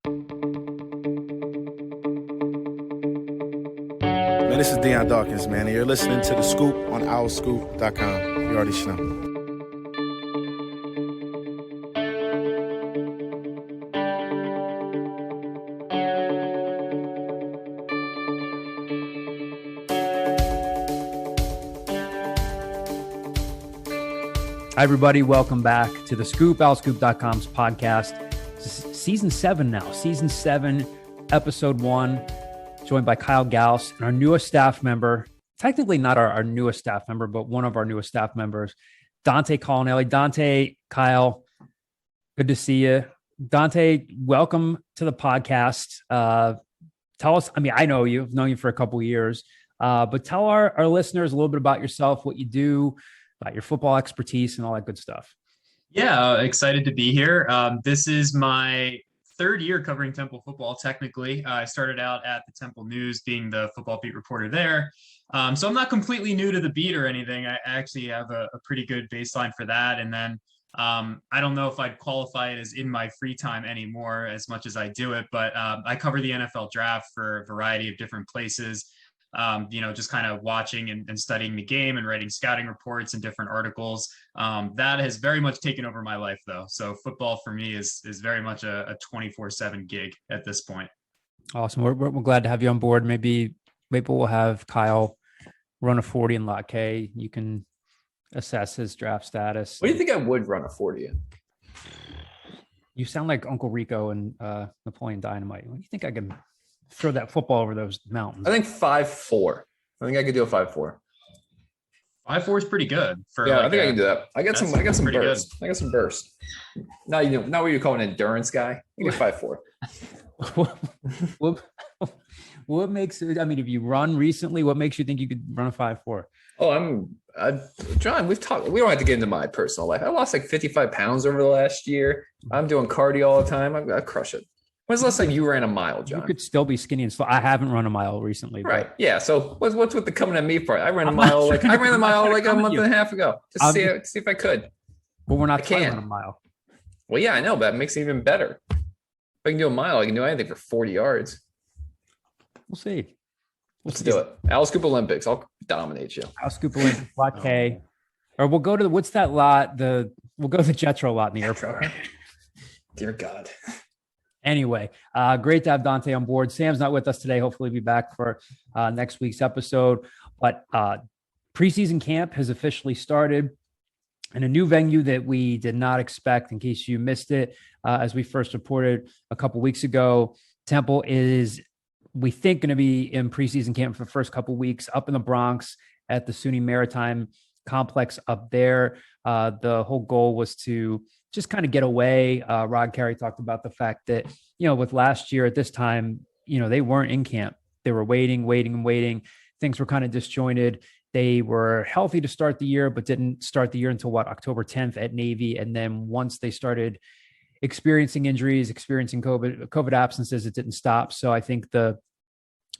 Man, this is Deion Dawkins, man, and you're listening to The Scoop on owlscoop.com. You already know. Hi, everybody. Welcome back to The Scoop, owlscoop.com's podcast. Season 7 now. Season 7, Episode 1. Joined by Kyle Gauss and our newest staff member, technically not our newest staff member, but one of our newest staff members, Dante Collinelli. Dante, Kyle, good to see you. Dante, welcome to the podcast. Tell us, I know you, I've known you for a couple of years, but tell our listeners a little bit about yourself, what you do, about your football expertise and all that good stuff. Yeah, excited to be here. This is my third year covering Temple football, technically. I started out at the Temple News, being the football beat reporter there. So I'm not completely new to the beat or anything. I actually have a pretty good baseline for that. And then I don't know if I'd qualify it as in my free time anymore as much as I do it, but I cover the NFL draft for a variety of different places. Just kind of watching and studying the game and writing scouting reports and different articles. That has very much taken over my life, though. So football for me is very much a 24/7 gig at this point. Awesome. We're glad to have you on board. Maybe we'll have Kyle run a 40 in Lot K. You can assess his draft status. What do you think I would run a 40 in? You sound like Uncle Rico and Napoleon Dynamite. What do you think I can throw that football over those mountains? I think 5'4". I think I could do a 5'4". 5'4" is pretty good. I think I can do that. I got some burst. Good. I got some burst. Now what you call an endurance guy. You get 5'4". What makes it? If you run recently, what makes you think you could run a 5'4"? Oh, John, we've talked. We don't have to get into my personal life. I lost like 55 pounds over the last year. I'm doing cardio all the time. I crush it. When's the last time you ran a mile, John? You could still be skinny and slow. I haven't run a mile recently. Right. Yeah. So what's with the coming at me part? I ran a mile like a month and a half ago. Just see if I could. But we're not trying to run a mile. Well, yeah, I know, but it makes it even better. If I can do a mile, I can do anything for 40 yards. We'll see. Let's do it. Alice Scoop Olympics. I'll dominate you. Alice Scoop Olympics, Lot K. Or we'll go to what's that lot? We'll go to the Jetro lot in the airport. Dear God. Anyway, great to have Dante on board. Sam's not with us today. Hopefully he'll be back for next week's episode. But preseason camp has officially started in a new venue that we did not expect. In case you missed it, as we first reported a couple weeks ago, Temple is, we think, going to be in preseason camp for the first couple weeks up in the Bronx at the SUNY Maritime complex up there. The whole goal was to just kind of get away. Rod Carey talked about the fact that, with last year at this time, they weren't in camp. They were waiting. Things were kind of disjointed. They were healthy to start the year, but didn't start the year until October 10th at Navy. And then once they started experiencing injuries, experiencing COVID absences, it didn't stop. So I think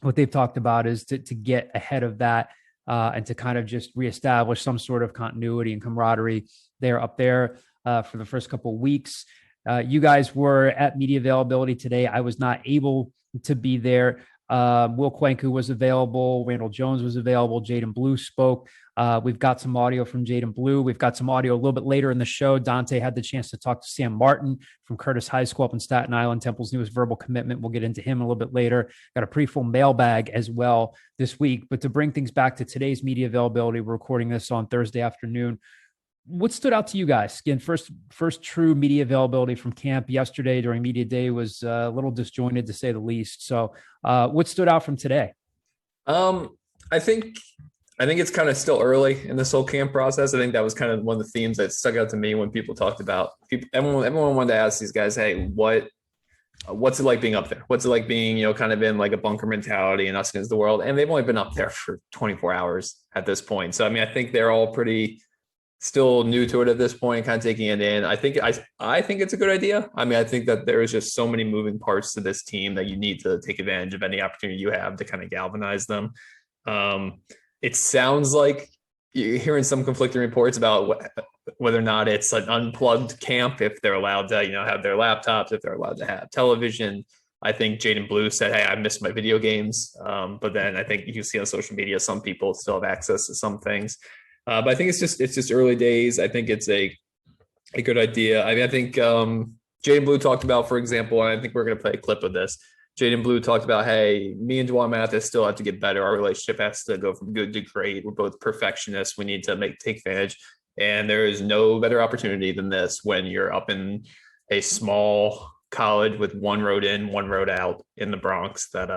what they've talked about is to get ahead of that and to kind of just reestablish some sort of continuity and camaraderie there up there for the first couple of weeks. You guys were at media availability today. I was not able to be there. Will Kwanku was available. Randall Jones was available. Jadan Blue spoke. We've got some audio from Jadan Blue. We've got some audio a little bit later in the show. Dante had the chance to talk to Sam Martin from Curtis High School up in Staten Island, Temple's newest verbal commitment. We'll get into him a little bit later. Got a pretty full mailbag as well this week. But to bring things back to today's media availability, we're recording this on Thursday afternoon. What stood out to you guys? Again, first true media availability from camp yesterday during media day was a little disjointed, to say the least. So what stood out from today? I think it's kind of still early in this whole camp process. I think that was kind of one of the themes that stuck out to me when people talked about everyone wanted to ask these guys, hey, what's it like being up there? What's it like being, kind of in like a bunker mentality and us against the world? And they've only been up there for 24 hours at this point. So, I think they're all pretty still new to it at this point, kind of taking it in. I think it's a good idea. I think that there is just so many moving parts to this team that you need to take advantage of any opportunity you have to kind of galvanize them. It sounds like you're hearing some conflicting reports about whether or not it's an unplugged camp, if they're allowed to, have their laptops, if they're allowed to have television. I think Jadan Blue said, "Hey, I missed my video games." But then I think you see on social media, some people still have access to some things. But I think it's just early days. I think it's a good idea. I mean, I think Jadan Blue talked about, for example, and I think we're going to play a clip of this. Jadan Blue talked about, hey, me and D'wan Mathis still have to get better. Our relationship has to go from good to great. We're both perfectionists. We need to take advantage. And there is no better opportunity than this when you're up in a small college with one road in, one road out in the Bronx that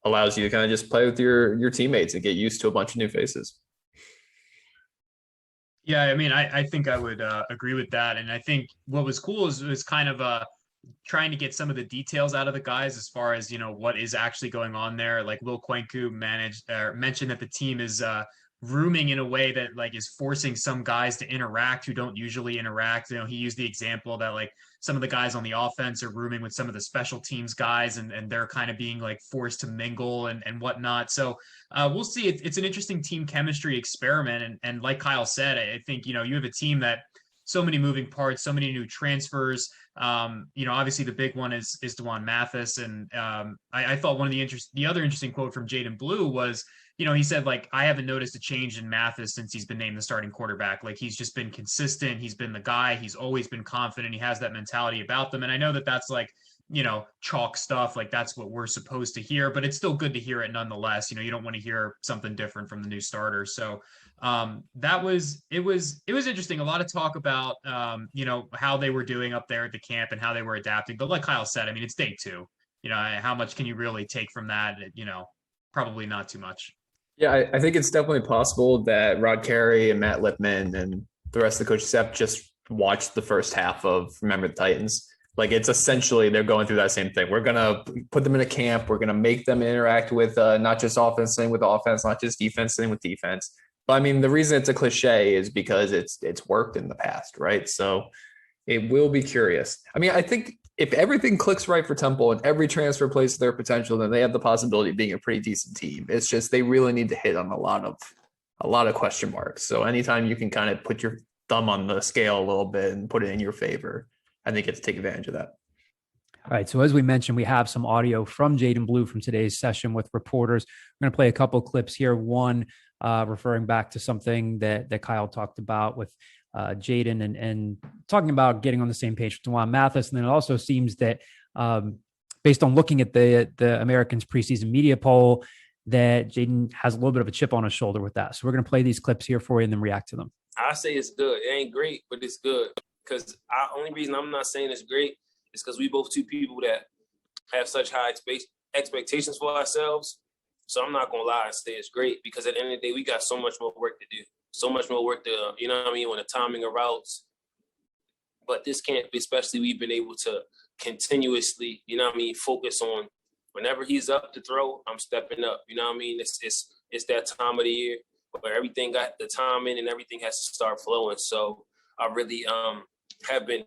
allows you to kind of just play with your teammates and get used to a bunch of new faces. Yeah, I mean, I think I would agree with that. And I think what was cool was kind of trying to get some of the details out of the guys as far as, what is actually going on there. Like Will Kwenku mentioned that the team is rooming in a way that is forcing some guys to interact who don't usually interact. He used the example that some of the guys on the offense are rooming with some of the special teams guys and they're kind of being forced to mingle and whatnot. So we'll see. It's an interesting team chemistry experiment. And like Kyle said, I think, you have a team that so many moving parts, so many new transfers. Obviously the big one is D'wan Mathis. And I thought one of the other interesting quote from Jadan Blue was, he said, I haven't noticed a change in Mathis since he's been named the starting quarterback. He's just been consistent. He's been the guy. He's always been confident. He has that mentality about them. And I know that that's chalk stuff. That's what we're supposed to hear, but it's still good to hear it nonetheless. You don't want to hear something different from the new starter. So it was interesting. A lot of talk about, how they were doing up there at the camp and how they were adapting. But like Kyle said, I mean, it's day 2. How much can you really take from that? Probably not too much. Yeah, I think it's definitely possible that Rod Carey and Matt Lipman and the rest of the coaching staff just watched the first half of Remember the Titans. It's essentially they're going through that same thing. We're going to put them in a camp. We're going to make them interact with not just offense, same with offense, not just defense, same with defense. But I mean, the reason it's a cliche is because it's worked in the past, right? So it will be curious. I mean, I think if everything clicks right for Temple and every transfer plays to their potential, then they have the possibility of being a pretty decent team. It's just they really need to hit on a lot of question marks. So anytime you can kind of put your thumb on the scale a little bit and put it in your favor, I think it's take advantage of that. All right. So as we mentioned, we have some audio from Jadan Blue from today's session with reporters. We're going to play a couple of clips here. One referring back to something that Kyle talked about with Jadan and talking about getting on the same page with D'wan Mathis. And then it also seems that based on looking at the Americans preseason media poll, that Jadan has a little bit of a chip on his shoulder with that. So we're going to play these clips here for you and then react to them. I say it's good. It ain't great, but it's good. Because only reason I'm not saying it's great is because we both two people that have such high expectations for ourselves. So I'm not going to lie and say it's great because at the end of the day, we got so much more work to do. So much more work to, when the timing of routes. But this camp, especially, we've been able to continuously, focus on whenever he's up to throw, I'm stepping up. It's that time of the year where everything got the timing and everything has to start flowing. So I really have been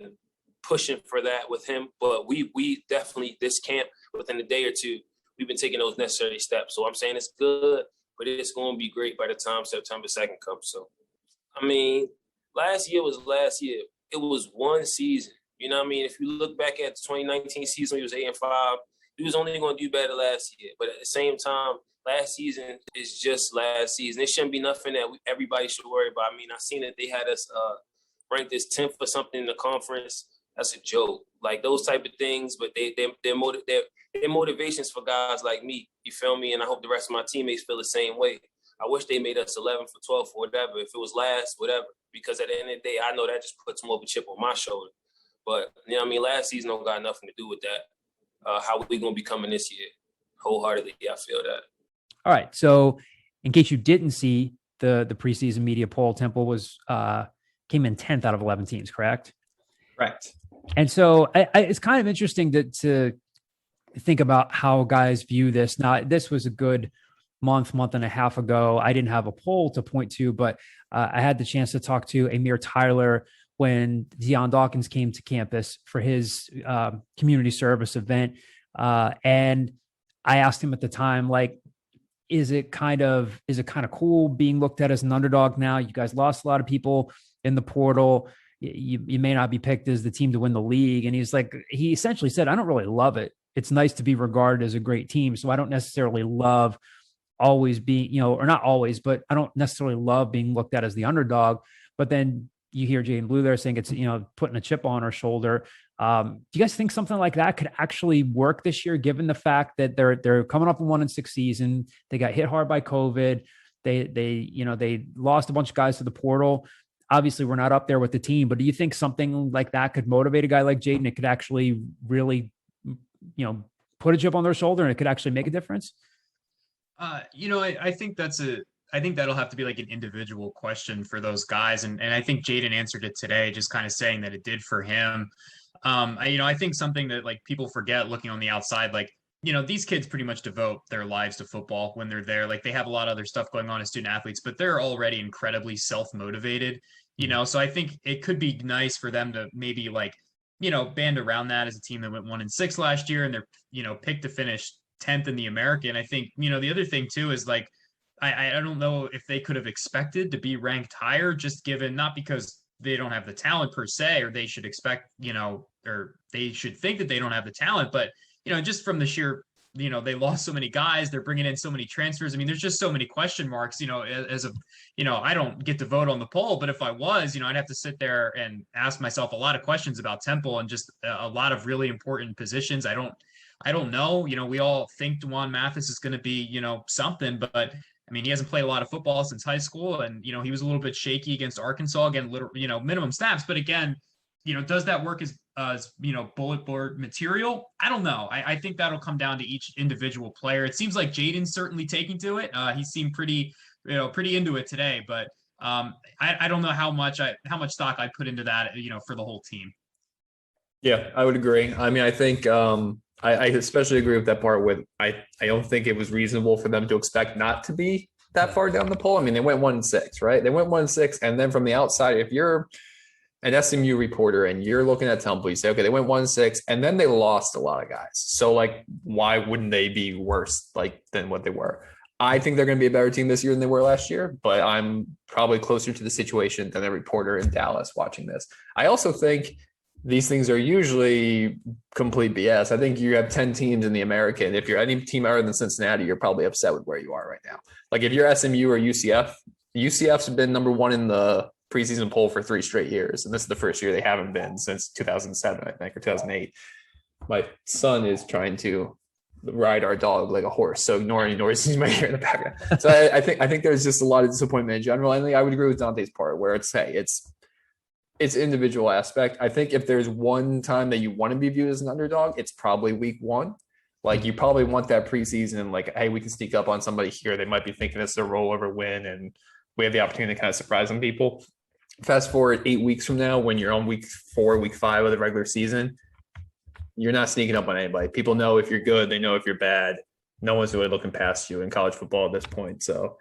pushing for that with him. But we definitely, this camp, within a day or two, we've been taking those necessary steps. So I'm saying it's good, but it's going to be great by the time September 2nd comes. So, I mean, last year was last year. It was one season. If you look back at the 2019 season, he was 8-5. He was only going to do better last year. But at the same time, last season is just last season. It shouldn't be nothing that everybody should worry about. I mean, I seen that they had us ranked as 10th or something in the conference. That's a joke. Those type of things, but they're motivations for guys like me. You feel me? And I hope the rest of my teammates feel the same way. I wish they made us 11 for 12 or whatever. If it was last, whatever. Because at the end of the day, I know that just puts more of a chip on my shoulder. But, last season don't got nothing to do with that. How we going to be coming this year? Wholeheartedly, I feel that. All right. So in case you didn't see the preseason media poll, Temple came in 10th out of 11 teams, correct? Correct. And so it's kind of interesting to think about how guys view this. Now, this was a good month and a half ago. I didn't have a poll to point to, but I had the chance to talk to Amir Tyler when Deion Dawkins came to campus for his community service event. And I asked him at the time, is it kind of cool being looked at as an underdog now? You guys lost a lot of people in the portal. You may not be picked as the team to win the league. And he essentially said, I don't really love it. It's nice to be regarded as a great team. So I don't necessarily love always being, or not always, but I don't necessarily love being looked at as the underdog. But then you hear Jadan Blue there saying it's, putting a chip on our shoulder. Do you guys think something like that could actually work this year, given the fact that they're coming up in 1-6 season? They got hit hard by COVID. They lost a bunch of guys to the portal. Obviously, we're not up there with the team, but do you think something like that could motivate a guy like Jadan? It could actually really, put a chip on their shoulder and it could actually make a difference? I think that'll have to be like an individual question for those guys. And I think Jadan answered it today, just kind of saying that it did for him. I think something that like people forget looking on the outside, like, these kids pretty much devote their lives to football when they're there. Like they have a lot of other stuff going on as student athletes, but they're already incredibly self-motivated, so I think it could be nice for them to maybe like, band around that as a team that went 1-6 last year and they're, picked to finish 10th in the American. I think, the other thing too is like, I don't know if they could have expected to be ranked higher, just given, not because they don't have the talent per se, or they should expect, or they should think that they don't have the talent, but, just from the sheer, they lost so many guys, they're bringing in so many transfers. I mean, there's just so many question marks, as a, I don't get to vote on the poll, but if I was, I'd have to sit there and ask myself a lot of questions about Temple and just a lot of really important positions. I don't know, we all think D'wan Mathis is going to be, something, but I mean, he hasn't played a lot of football since high school, and he was a little bit shaky against Arkansas, again, minimum snaps. But again, does that work as bullet board material? I don't know. I think that'll come down to each individual player. It seems like Jaden's certainly taking to it. He seemed pretty into it today, but I don't know how much stock I put into that, for the whole team. Yeah, I would agree. I mean, I think I especially agree with that part with I don't think it was reasonable for them to expect not to be that far down the poll. I mean, they went 1-6, right? They went 1-6, and then from the outside, if you're an SMU reporter and you're looking at Temple, you say, okay, they went 1-6, and then they lost a lot of guys. So, like, why wouldn't they be worse than what they were? I think they're going to be a better team this year than they were last year, but I'm probably closer to the situation than a reporter in Dallas watching this. I also think these things are usually complete BS. I think you have 10 teams in the American. If you're any team other than Cincinnati, you're probably upset with where you are right now. Like if you're SMU or UCF's been number one in the preseason poll for 3 straight years. And this is the first year they haven't been since 2007, I think, or 2008. My son is trying to ride our dog like a horse, so ignore any noises you might hear in the background. So I think there's just a lot of disappointment in general. And I would agree with Dante's part where it's individual aspect. I think if there's one time that you want to be viewed as an underdog, it's probably week 1. Like you probably want that preseason, like, hey, we can sneak up on somebody here. They might be thinking it's a rollover win and we have the opportunity to kind of surprise some people. Fast forward 8 weeks from now, when you're on week 4, week 5 of the regular season, you're not sneaking up on anybody. People know if you're good, they know if you're bad. No one's really looking past you in college football at this point. So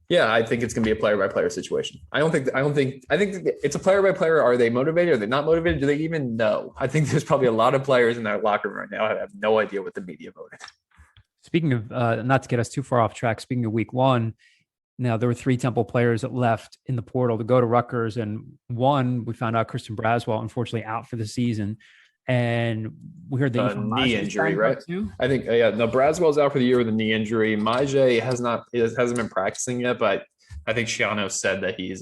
yeah, I think it's going to be a player-by-player situation. I think it's a player-by-player. Are they motivated? Are they not motivated? Do they even know? I think there's probably a lot of players in that locker room right now that have no idea what the media voted. Speaking of, not to get us too far off track, speaking of week 1, now there were 3 Temple players that left in the portal to go to Rutgers, and one, we found out Christian Braswell, unfortunately out for the season. And we heard that knee injury, right? I think, Braswell's out for the year with a knee injury. Maje hasn't been practicing yet, but I think Shiano said that he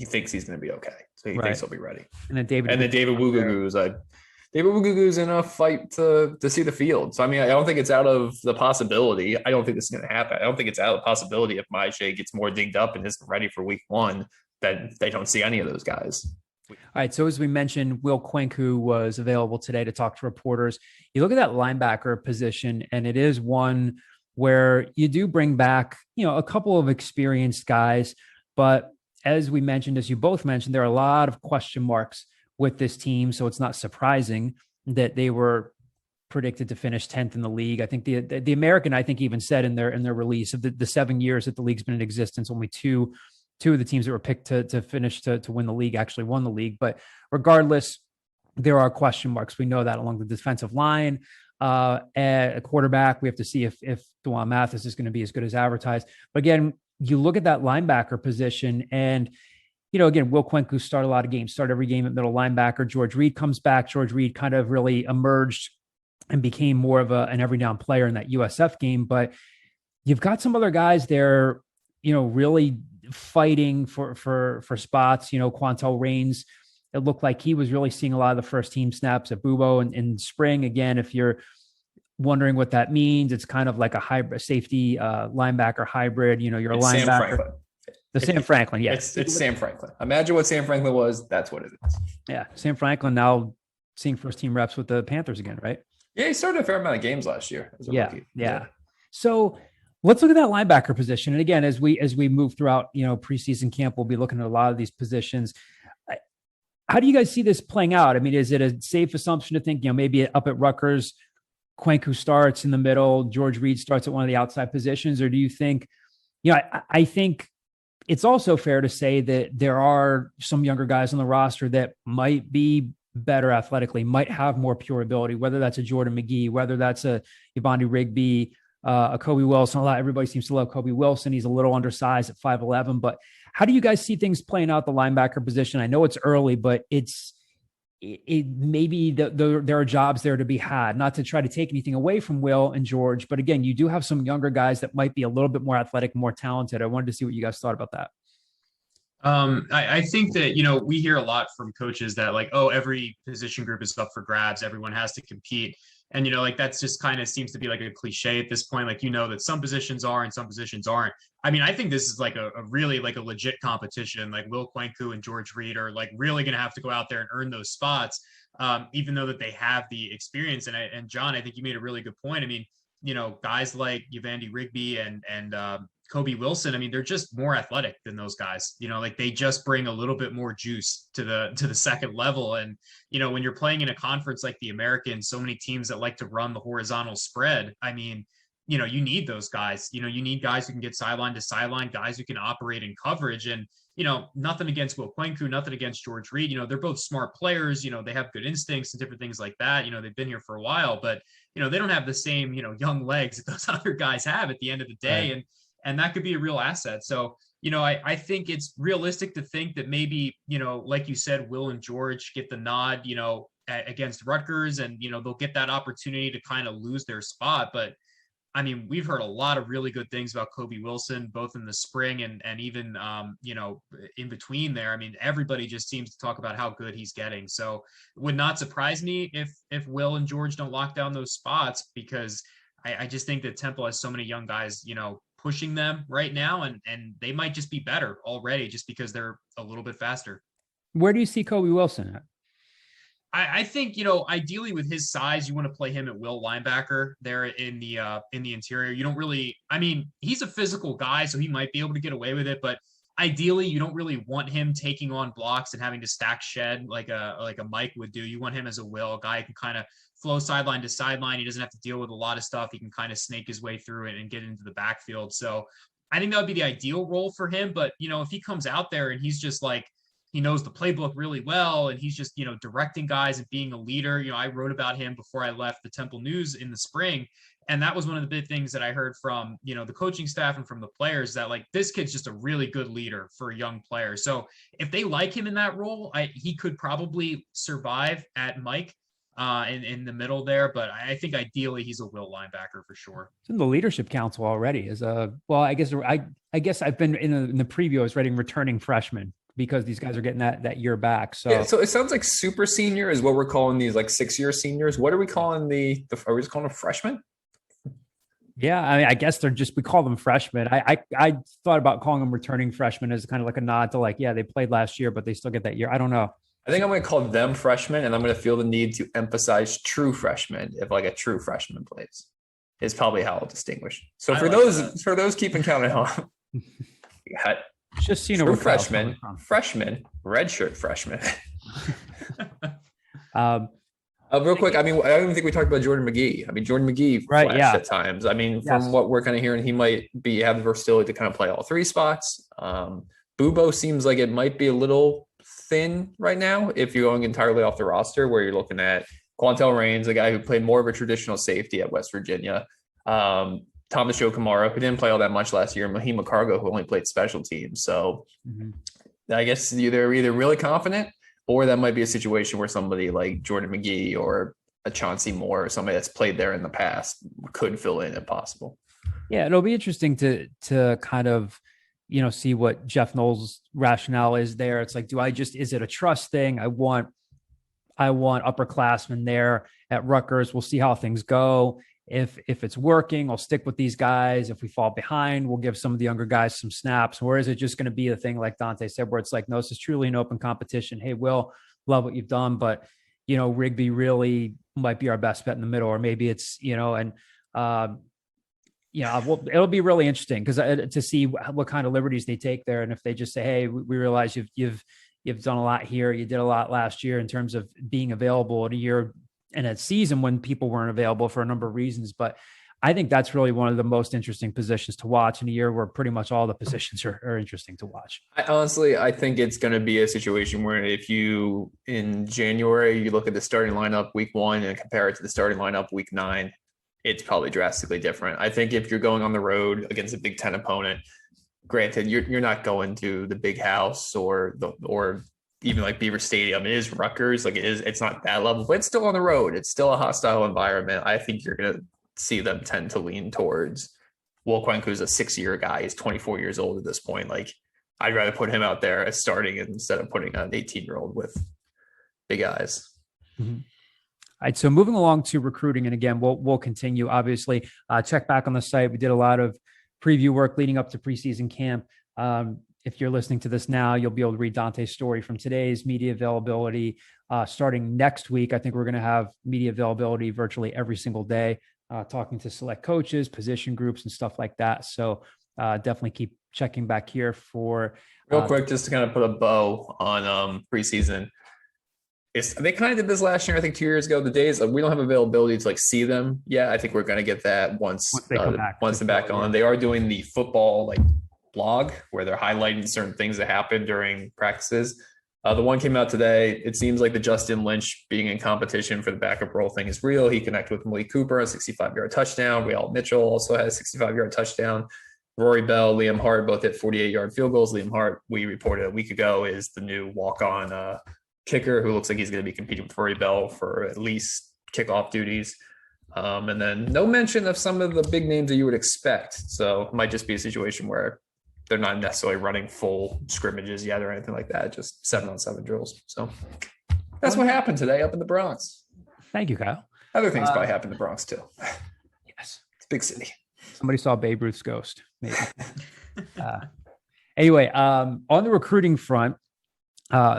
thinks he's going to be okay, so he thinks he'll be ready. And then David Wugugu's in a fight to see the field. So I mean, I don't think it's out of the possibility. I don't think this is going to happen. I don't think it's out of the possibility if Maje gets more dinged up and isn't ready for week 1 that they don't see any of those guys. All right. So as we mentioned, Will Quink, who was available today to talk to reporters, you look at that linebacker position, and it is one where you do bring back, a couple of experienced guys. But as we mentioned, as you both mentioned, there are a lot of question marks with this team. So it's not surprising that they were predicted to finish 10th in the league. I think the American, even said in their release of the 7 years that the league's been in existence, only two of the teams that were picked to finish to win the league actually won the league. But regardless, there are question marks. We know that along the defensive line. at a quarterback. We have to see if D'wan Mathis is going to be as good as advertised. But again, you look at that linebacker position, and again, Will Kwenku started a lot of games, started every game at middle linebacker. George Reed comes back. George Reed kind of really emerged and became more of an every down player in that USF game. But you've got some other guys there, really fighting for spots. Quantel Rains, it looked like he was really seeing a lot of the first team snaps at Bubo in spring. Again, if you're wondering what that means, it's kind of like a hybrid safety linebacker hybrid. You're a linebacker. Sam Franklin. Yes. It's Sam Franklin. Imagine what Sam Franklin was. That's what it is. Yeah. Sam Franklin now seeing first team reps with the Panthers again, right? Yeah. He started a fair amount of games last year. Yeah. So let's look at that linebacker position. And again, as we move throughout, preseason camp, we'll be looking at a lot of these positions. How do you guys see this playing out? I mean, is it a safe assumption to think, maybe up at Rutgers, Kwenku starts in the middle, George Reed starts at one of the outside positions? Or do you think, I think it's also fair to say that there are some younger guys on the roster that might be better athletically, might have more pure ability, whether that's a Jordan McGee, whether that's a Yvonne Rigby, a Kobe Wilson. Everybody seems to love Kobe Wilson. He's a little undersized at 5'11", but how do you guys see things playing out the linebacker position? I know it's early, but maybe there are jobs there to be had, not to try to take anything away from Will and George. But again, you do have some younger guys that might be a little bit more athletic, more talented. I wanted to see what you guys thought about that. I think that, we hear a lot from coaches that every position group is up for grabs. Everyone has to compete. And, that's just kind of seems to be like a cliche at this point. That some positions are and some positions aren't. I mean, I think this is a really a legit competition. Will Kwenku and George Reed are really going to have to go out there and earn those spots, even though that they have the experience. And John, I think you made a really good point. I mean, guys like Yvonne Rigby and Kobe Wilson, I mean, they're just more athletic than those guys. They just bring a little bit more juice to the second level. And when you're playing in a conference like the American, so many teams that like to run the horizontal spread, I mean, you need those guys. You need guys who can get sideline to sideline, guys who can operate in coverage. And nothing against Will Kwenku, nothing against George Reed. They're both smart players. They have good instincts and different things like that. They've been here for a while, but they don't have the same young legs that those other guys have at the end of the day. Right. And that could be a real asset. So, I think it's realistic to think that maybe, like you said, Will and George get the nod, against Rutgers, and, they'll get that opportunity to kind of lose their spot. But I mean, we've heard a lot of really good things about Kobe Wilson, both in the spring and even, in between there. I mean, everybody just seems to talk about how good he's getting. So it would not surprise me if Will and George don't lock down those spots, because I just think that Temple has so many young guys, pushing them right now, and they might just be better already just because they're a little bit faster. Where do you see Kobe Wilson at? I think, ideally with his size, you want to play him at will linebacker there in the interior. You don't really, I mean, he's a physical guy, so he might be able to get away with it, but ideally you don't really want him taking on blocks and having to stack shed like a Mike would do. You want him as a will, a guy who can kind of flow sideline to sideline. He doesn't have to deal with a lot of stuff. He can kind of snake his way through it and get into the backfield. So I think that would be the ideal role for him. But, if he comes out there and he's just he knows the playbook really well, and he's just, directing guys and being a leader. I wrote about him before I left the Temple News in the spring. And that was one of the big things that I heard from, the coaching staff and from the players, that this kid's just a really good leader for a young player. So if they like him in that role, he could probably survive at Mike in the middle there. But I think ideally he's a will linebacker for sure. It's in the leadership council already I guess I've been in the preview, I was writing returning freshmen, because these guys are getting that year back. So yeah, so it sounds like super senior is what we're calling these 6-year seniors. What are we calling are we just calling them freshmen? Yeah, I mean, I guess we call them freshmen. I thought about calling them returning freshmen as kind of like a nod to they played last year, but they still get that year. I don't know. I think I'm going to call them freshmen, and I'm going to feel the need to emphasize true freshmen if a true freshman plays. Is probably how I'll distinguish. So for those keeping count at home, you got just true freshman, redshirt freshman. Real quick, I mean, I don't even think we talked about Jordan McGee. I mean, Jordan McGee flashed at times. I mean, from what we're kind of hearing, he might have the versatility to kind of play all three spots. Bubo seems like it might be a little thin right now if you're going entirely off the roster, where you're looking at Quantel Raines, a guy who played more of a traditional safety at West Virginia. Thomas Joe Kamara, who didn't play all that much last year, and Mahima Cargo, who only played special teams. So I guess they're either really confident, or that might be a situation where somebody like Jordan McGee or a Chauncey Moore or somebody that's played there in the past could fill in if possible. Yeah, it'll be interesting to kind of, see what Jeff Knowles' rationale is there. It's like, is it a trust thing? I want upperclassmen there at Rutgers. We'll see how things go. If it's working, I'll stick with these guys. If we fall behind, we'll give some of the younger guys some snaps. Or is it just going to be a thing like Dante said, where it's like, no, this is truly an open competition. Hey, Will, love what you've done, but Rigby really might be our best bet in the middle, or maybe it's, it'll be really interesting to see what kind of liberties they take there. And if they just say, hey, we realize you've done a lot here. You did a lot last year in terms of being available in a year and a season when people weren't available for a number of reasons. But I think that's really one of the most interesting positions to watch in a year where pretty much all the positions are interesting to watch. I think it's going to be a situation where if you, in January, you look at the starting lineup week 1 and compare it to the starting lineup week 9, it's probably drastically different. I think if you're going on the road against a Big Ten opponent, granted, you're not going to the Big House or even like Beaver Stadium. It is Rutgers, it's not that level, but it's still on the road. It's still a hostile environment. I think you're going to see them tend to lean towards Will Quenk, who's a 6-year guy. He's 24 years old at this point. Like, I'd rather put him out there as starting instead of putting an 18-year-old with big eyes. Mm-hmm. All right, so moving along to recruiting, and again, we'll continue. Obviously, check back on the site. We did a lot of preview work leading up to preseason camp. If you're listening to this now, you'll be able to read Dante's story from today's media availability. Starting next week, I think we're going to have media availability virtually every single day, talking to select coaches, position groups, and stuff like that. So definitely keep checking back here for. Real quick, just to kind of put a bow on preseason. They kind of did this last year, I think 2 years ago. The days we don't have availability to see them yet. I think we're going to get that once they're back on. They are doing the football blog where they're highlighting certain things that happen during practices. The one came out today. It seems like the Justin Lynch being in competition for the backup role thing is real. He connected with Malik Cooper, a 65-yard touchdown. Real Mitchell also had a 65-yard touchdown. Rory Bell, Liam Hart both hit 48-yard field goals. Liam Hart, we reported a week ago, is the new walk-on kicker who looks like he's going to be competing with Rory Bell for at least kickoff duties. And then no mention of some of the big names that you would expect. So it might just be a situation where they're not necessarily running full scrimmages yet or anything like that, just 7-on-7 drills. So that's what happened today up in the Bronx. Thank you, Kyle. Other things probably happen in the Bronx too. Yes. It's a big city. Somebody saw Babe Ruth's ghost, maybe. Anyway, on the recruiting front,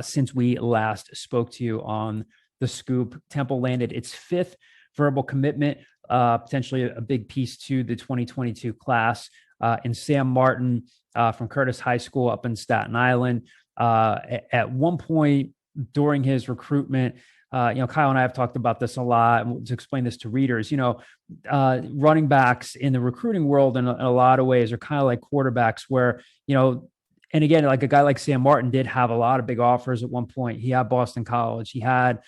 since we last spoke to you on the Scoop, Temple landed its 5th verbal commitment, potentially a big piece to the 2022 class, in Sam Martin from Curtis High School up in Staten Island. At one point during his recruitment, Kyle and I have talked about this a lot, and to explain this to readers, running backs in the recruiting world in a lot of ways are kind of like quarterbacks where, and again, like a guy like Sam Martin did have a lot of big offers at one point. He had Boston College, he had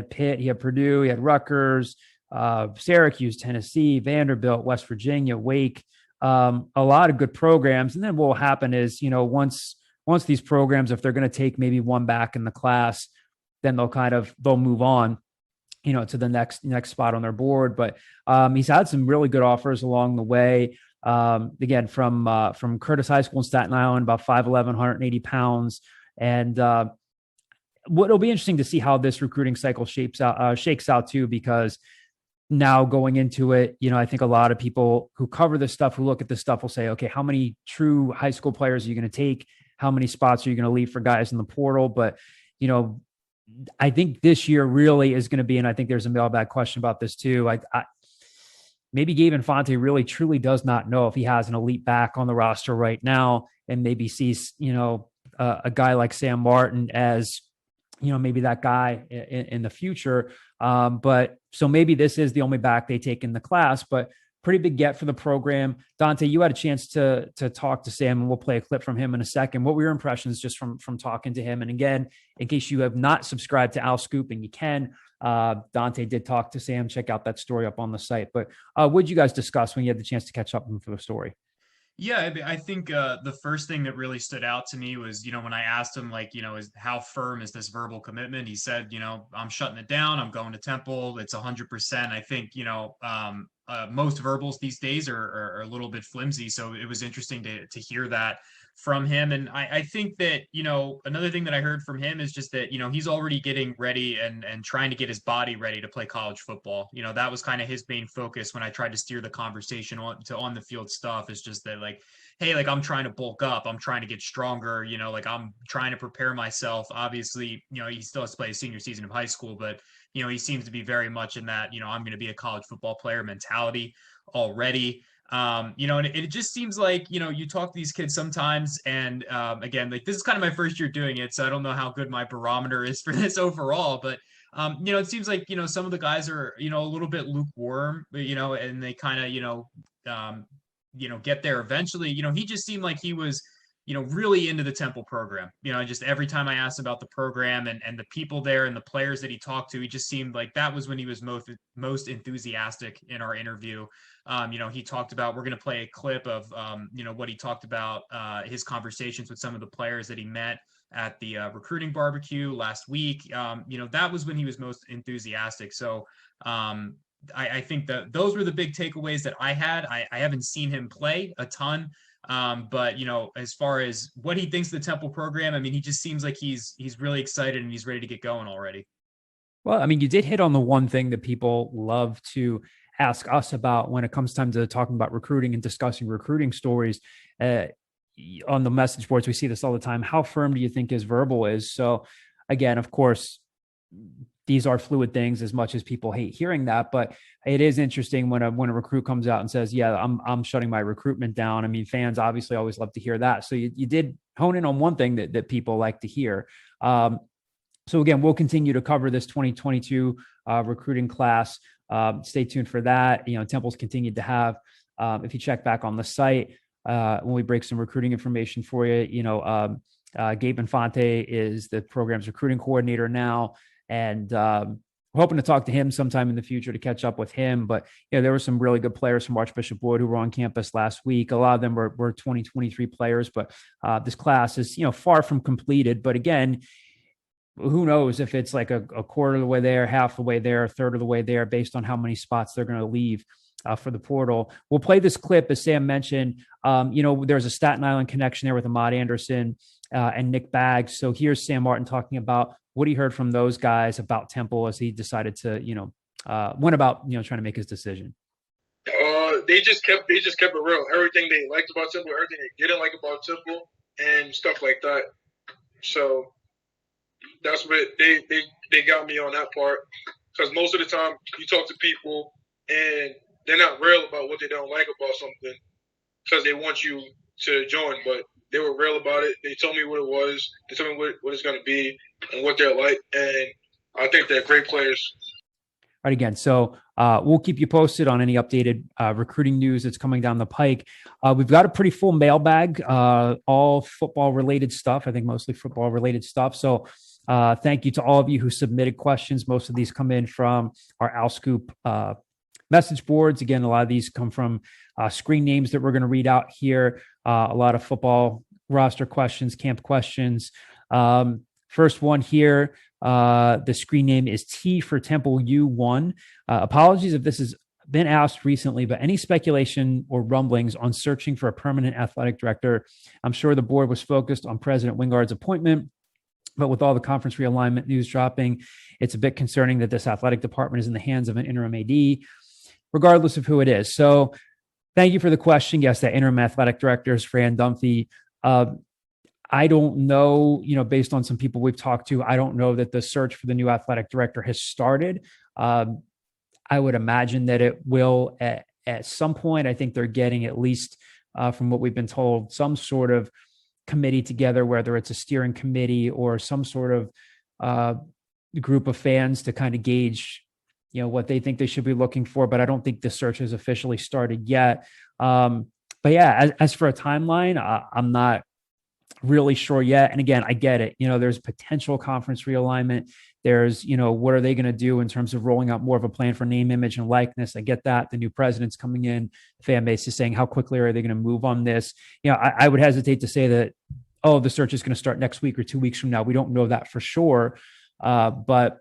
Pitt, he had Purdue, he had Rutgers, Syracuse, Tennessee, Vanderbilt, West Virginia, Wake, a lot of good programs. And then what will happen is, once these programs, if they're going to take maybe one back in the class, then they'll move on, to the next spot on their board. But he's had some really good offers along the way. Again, from Curtis High School in Staten Island, about 5'11", 180 pounds. And what'll be interesting to see how this recruiting cycle shakes out too, because now going into it, I think a lot of people who cover this stuff, who look at this stuff will say, okay, how many true high school players are you going to take? How many spots are you going to leave for guys in the portal? But, I think this year really is going to be, and I think there's a mailbag question about this too. Maybe Gabe Infante really truly does not know if he has an elite back on the roster right now, and maybe sees, a guy like Sam Martin as, maybe that guy in the future. But so maybe this is the only back they take in the class, but pretty big get for the program. Dante, you had a chance to talk to Sam, and we'll play a clip from him in a second. What were your impressions just from talking to him? And again, in case you have not subscribed to Al Scoop, and you can, Dante did talk to Sam. Check out that story up on the site. But what did you guys discuss when you had the chance to catch up for the story? Yeah, I think the first thing that really stood out to me was, when I asked him, like, is how firm is this verbal commitment? He said, I'm shutting it down. I'm going to Temple. It's 100%. I think, most verbals these days are a little bit flimsy. So it was interesting to hear that from him. And I think that, another thing that I heard from him is just that, he's already getting ready and trying to get his body ready to play college football. That was kind of his main focus when I tried to steer the conversation on the field stuff, is just that, like, hey, like, I'm trying to bulk up. I'm trying to get stronger, like, I'm trying to prepare myself. Obviously, he still has to play his senior season of high school, but, he seems to be very much in that, I'm going to be a college football player mentality already. And it just seems like, you talk to these kids sometimes, and again, like, this is kind of my first year doing it, so I don't know how good my barometer is for this overall, but it seems like, some of the guys are, a little bit lukewarm, and they kind of, get there eventually. He just seemed like he was, really into the Temple program. Just every time I asked about the program and the people there and the players that he talked to, he just seemed like that was when he was most enthusiastic in our interview. He talked about, we're going to play a clip of, what he talked about, his conversations with some of the players that he met at the recruiting barbecue last week. That was when he was most enthusiastic. So I think that those were the big takeaways that I had. I haven't seen him play a ton. But as far as what he thinks of the Temple program, I mean, he just seems like he's really excited and he's ready to get going already. Well, I mean, you did hit on the one thing that people love to ask us about when it comes time to talking about recruiting and discussing recruiting stories. On the message boards, we see this all the time. How firm do you think his verbal is? So again, of course, these are fluid things, as much as people hate hearing that, but it is interesting when a recruit comes out and says, yeah, I'm shutting my recruitment down. I mean, fans obviously always love to hear that. So you did hone in on one thing that people like to hear. So again, we'll continue to cover this 2022 recruiting class. Stay tuned for that. Temple's continued to have, if you check back on the site, when we break some recruiting information for you, Gabe Infante is the program's recruiting coordinator now. And we're hoping to talk to him sometime in the future to catch up with him. But there were some really good players from Archbishop Wood who were on campus last week. A lot of them were 2023 players, but this class is far from completed. But again, who knows if it's like a quarter of the way there, half the way there, a third of the way there, based on how many spots they're going to leave for the portal. We'll play this clip, as Sam mentioned. There's a Staten Island connection there with Ahmad Anderson and Nick Baggs. So here's Sam Martin talking about what he heard from those guys about Temple as he decided to, went about, trying to make his decision. They just kept it real. Everything they liked about Temple, everything they didn't like about Temple, and stuff like that. So that's what they got me on that part. Because most of the time you talk to people and they're not real about what they don't like about something because they want you to join, but they were real about it. They told me what it was. They told me what it's going to be and what they're like. And I think they're great players. All right, again, so we'll keep you posted on any updated recruiting news that's coming down the pike. We've got a pretty full mailbag, all football-related stuff, I think mostly football-related stuff. So thank you to all of you who submitted questions. Most of these come in from our OwlScoop message boards. Again, a lot of these come from screen names that we're going to read out here. A lot of football roster questions, camp questions. First one here, the screen name is T for Temple U1. Apologies if this has been asked recently, but any speculation or rumblings on searching for a permanent athletic director? I'm sure the board was focused on President Wingard's appointment, but with all the conference realignment news dropping, it's a bit concerning that this athletic department is in the hands of an interim AD, regardless of who it is. So thank you for the question. Yes, that interim athletic director is Fran Dunphy. I don't know, based on some people we've talked to, I don't know that the search for the new athletic director has started. I would imagine that it will at some point. I think they're getting, at least from what we've been told, some sort of committee together, whether it's a steering committee or some sort of group of fans to kind of gauge, what they think they should be looking for. But I don't think the search has officially started yet. But yeah, as for a timeline, I'm not really sure yet. And again, I get it. There's potential conference realignment. There's, what are they going to do in terms of rolling out more of a plan for name, image, and likeness? I get that. The new president's coming in. The fan base is saying, how quickly are they going to move on this? I would hesitate to say that, oh, the search is going to start next week or 2 weeks from now. We don't know that for sure. But,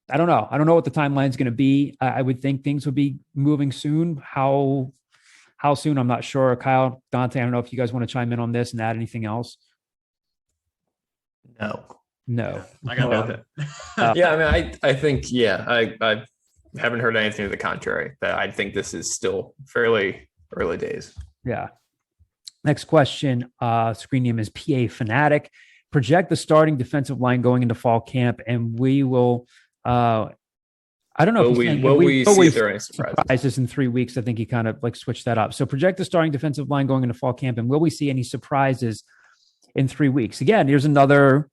I don't know. I don't know what the timeline is going to be. I would think things would be moving soon. How soon? I'm not sure. Kyle, Dante, I don't know if you guys want to chime in on this and add anything else. No. I got nothing. Yeah, I mean, I think, I haven't heard anything to the contrary. That I think this is still fairly early days. Yeah. Next question. Screen name is PA Fanatic. Project the starting defensive line going into fall camp, and we will. I don't know. Will we see if there are any surprises in 3 weeks? I think he kind of switched that up. So project the starting defensive line going into fall camp, and will we see any surprises in 3 weeks? Again, here's another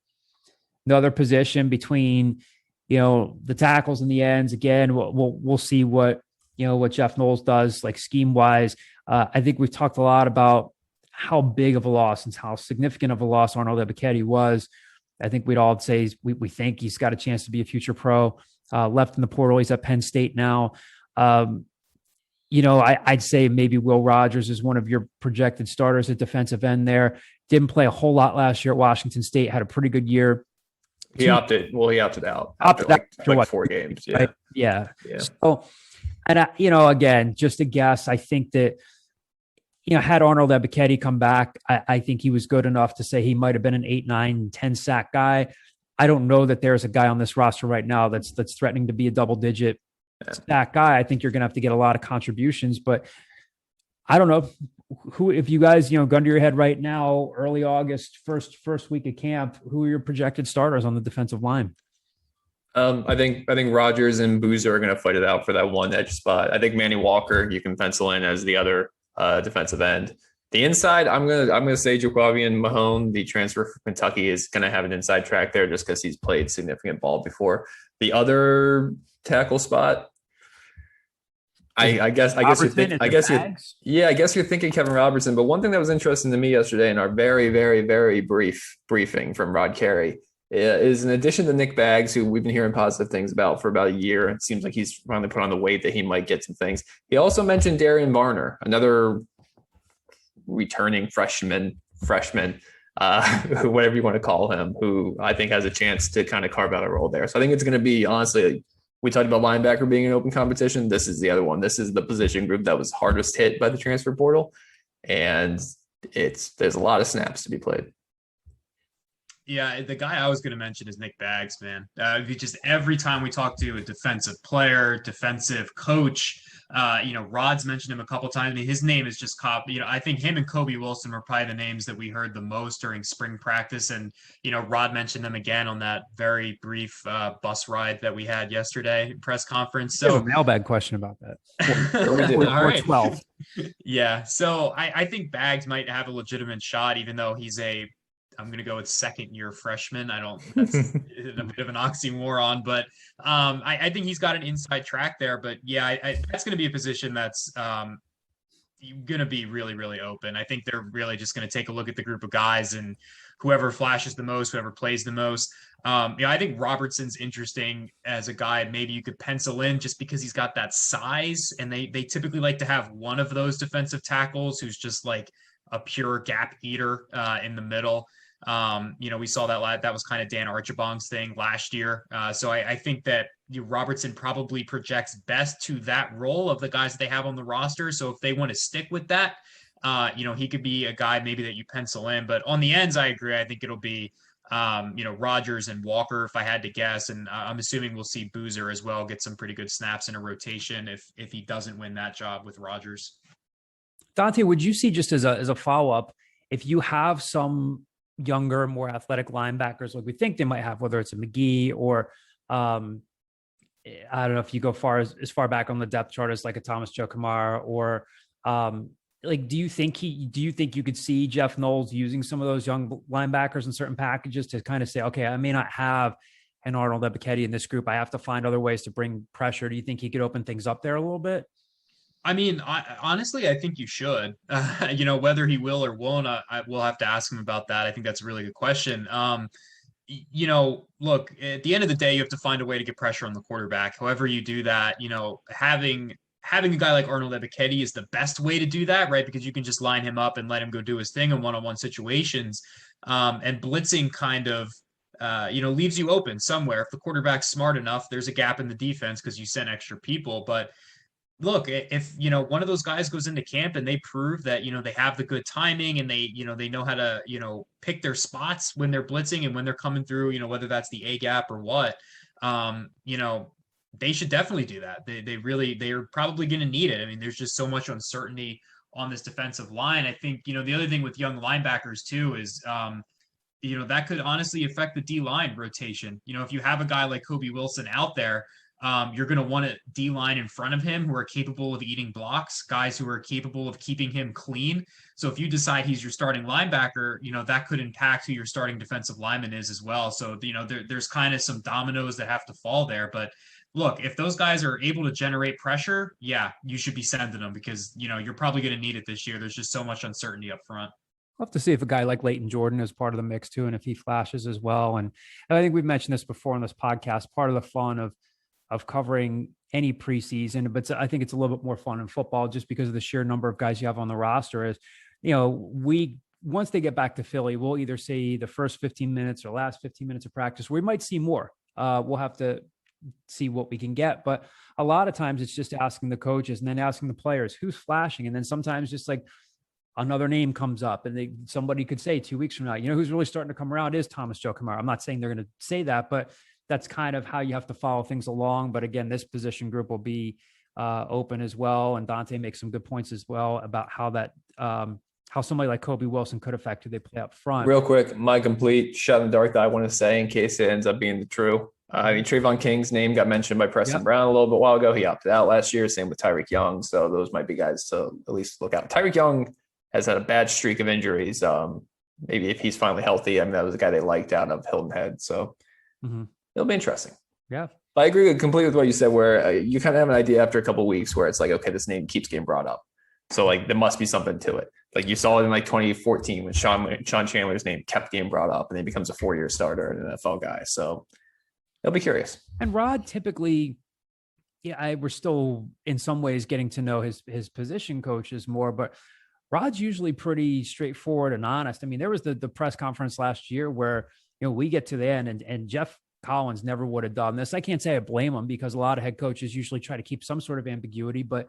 position between, the tackles and the ends. Again, we'll see what Jeff Knowles does, scheme wise. I think we've talked a lot about how big of a loss and how significant of a loss Arnold Ebiketie was. I think we'd all say we think he's got a chance to be a future pro. Left in the portal, he's at Penn State now. I'd say maybe Will Rogers is one of your projected starters at defensive end there. Didn't play a whole lot last year at Washington State, had a pretty good year. He opted out after 4 games. Yeah. Right? Yeah. So, and again, just a guess. I think that, had Arnold Ebiketie come back, I think he was good enough to say he might have been an 8, 9, 10 sack guy. I don't know that there's a guy on this roster right now that's threatening to be a double-digit sack guy. I think you're going to have to get a lot of contributions, but I don't know who. If you guys, gun to your head right now, early August, first week of camp, who are your projected starters on the defensive line? I think Rogers and Boozer are going to fight it out for that one edge spot. I think Manny Walker you can pencil in as the other defensive end. The inside, I'm gonna say Jaquavian Mahone, the transfer from Kentucky, is gonna have an inside track there just because he's played significant ball before. The other tackle spot, I guess you're thinking Kevin Robertson. But one thing that was interesting to me yesterday in our very, very, very brief briefing from Rod Carey is, in addition to Nick Baggs, who we've been hearing positive things about for about a year, it seems like he's finally put on the weight that he might get some things. He also mentioned Darian Varner, another returning freshman, whatever you want to call him, who I think has a chance to kind of carve out a role there. So I think it's going to be, honestly, we talked about linebacker being an open competition. This is the other one. This is the position group that was hardest hit by the transfer portal. And there's a lot of snaps to be played. Yeah, the guy I was going to mention is Nick Baggs, man. Just every time we talk to a defensive player, defensive coach, Rod's mentioned him a couple times. I mean, his name is just I think him and Kobe Wilson were probably the names that we heard the most during spring practice. And, Rod mentioned them again on that very brief bus ride that we had yesterday press conference. So a mailbag question about that. All right. 12. Yeah. So I think Baggs might have a legitimate shot, even though he's I'm going to go with second-year freshman. That's a bit of an oxymoron, but I think he's got an inside track there. But yeah, that's going to be a position that's going to be really, really open. I think they're really just going to take a look at the group of guys and whoever flashes the most, whoever plays the most. I think Robertson's interesting as a guy maybe you could pencil in just because he's got that size, and they typically like to have one of those defensive tackles who's just like a pure gap eater in the middle. We saw that was kind of Dan Archibong's thing last year. So I think that Robertson probably projects best to that role of the guys that they have on the roster. So if they want to stick with that, he could be a guy maybe that you pencil in. But on the ends, I agree. I think it'll be, Rogers and Walker, if I had to guess. And I'm assuming we'll see Boozer as well get some pretty good snaps in a rotation if he doesn't win that job with Rogers. Dante, would you see, just as a follow-up, if you have some younger, more athletic linebackers like we think they might have, whether it's a McGee or I don't know if you go as far back on the depth chart as like a Thomas Joe Kamara, or do you think you could see Jeff Knowles using some of those young linebackers in certain packages to kind of say, okay, I may not have an Arnold Ebiketie in this group, I have to find other ways to bring pressure? Do you think he could open things up there a little bit? I mean, honestly, I think you should. Whether he will or won't, I will have to ask him about that. I think that's a really good question. Look, at the end of the day, you have to find a way to get pressure on the quarterback. However you do that, having a guy like Arnold Ebiketie is the best way to do that, right? Because you can just line him up and let him go do his thing in one-on-one situations. And blitzing kind of, leaves you open somewhere. If the quarterback's smart enough, there's a gap in the defense because you sent extra people. But look, if one of those guys goes into camp and they prove that they have the good timing and they know how to pick their spots when they're blitzing and when they're coming through, whether that's the A gap or what, they should definitely do that. They're probably going to need it. I mean, there's just so much uncertainty on this defensive line. I think the other thing with young linebackers too is that could honestly affect the D line rotation. If you have a guy like Kobe Wilson out there, you're going to want a D line in front of him who are capable of eating blocks, guys who are capable of keeping him clean. So if you decide he's your starting linebacker, that could impact who your starting defensive lineman is as well. So, there's kind of some dominoes that have to fall there. But look, if those guys are able to generate pressure, yeah, you should be sending them because, you're probably going to need it this year. There's just so much uncertainty up front. We'll have to see if a guy like Leighton Jordan is part of the mix too, and if he flashes as well. And I think we've mentioned this before on this podcast, part of the fun of covering any preseason, but I think it's a little bit more fun in football just because of the sheer number of guys you have on the roster is, once they get back to Philly, we'll either see the first 15 minutes or last 15 minutes of practice. We might see more. We'll have to see what we can get. But a lot of times it's just asking the coaches and then asking the players who's flashing. And then sometimes just like another name comes up and somebody could say 2 weeks from now, who's really starting to come around is Thomas Joe Kamara. I'm not saying they're going to say that, but that's kind of how you have to follow things along. But again, this position group will be open as well. And Dante makes some good points as well about how somebody like Kobe Wilson could affect who they play up front. Real quick, my complete shot in the dark that I want to say in case it ends up being the true. Trayvon King's name got mentioned by Preston Brown a little bit while ago. He opted out last year. Same with Tyreek Young. So those might be guys to at least look out. Tyreek Young has had a bad streak of injuries. Maybe if he's finally healthy, that was a guy they liked out of Hilton Head. So it'll be interesting. Yeah. But I agree completely with what you said, where you kind of have an idea after a couple of weeks where it's like, okay, this name keeps getting brought up. So like there must be something to it. Like you saw it in like 2014 when Sean Chandler's name kept getting brought up and then he becomes a 4-year starter and an NFL guy. So they'll be curious. And Rod typically, we're still in some ways getting to know his position coaches more, but Rod's usually pretty straightforward and honest. I mean, there was the press conference last year where, we get to the end and Jeff Collins never would have done this. I can't say I blame him because a lot of head coaches usually try to keep some sort of ambiguity, but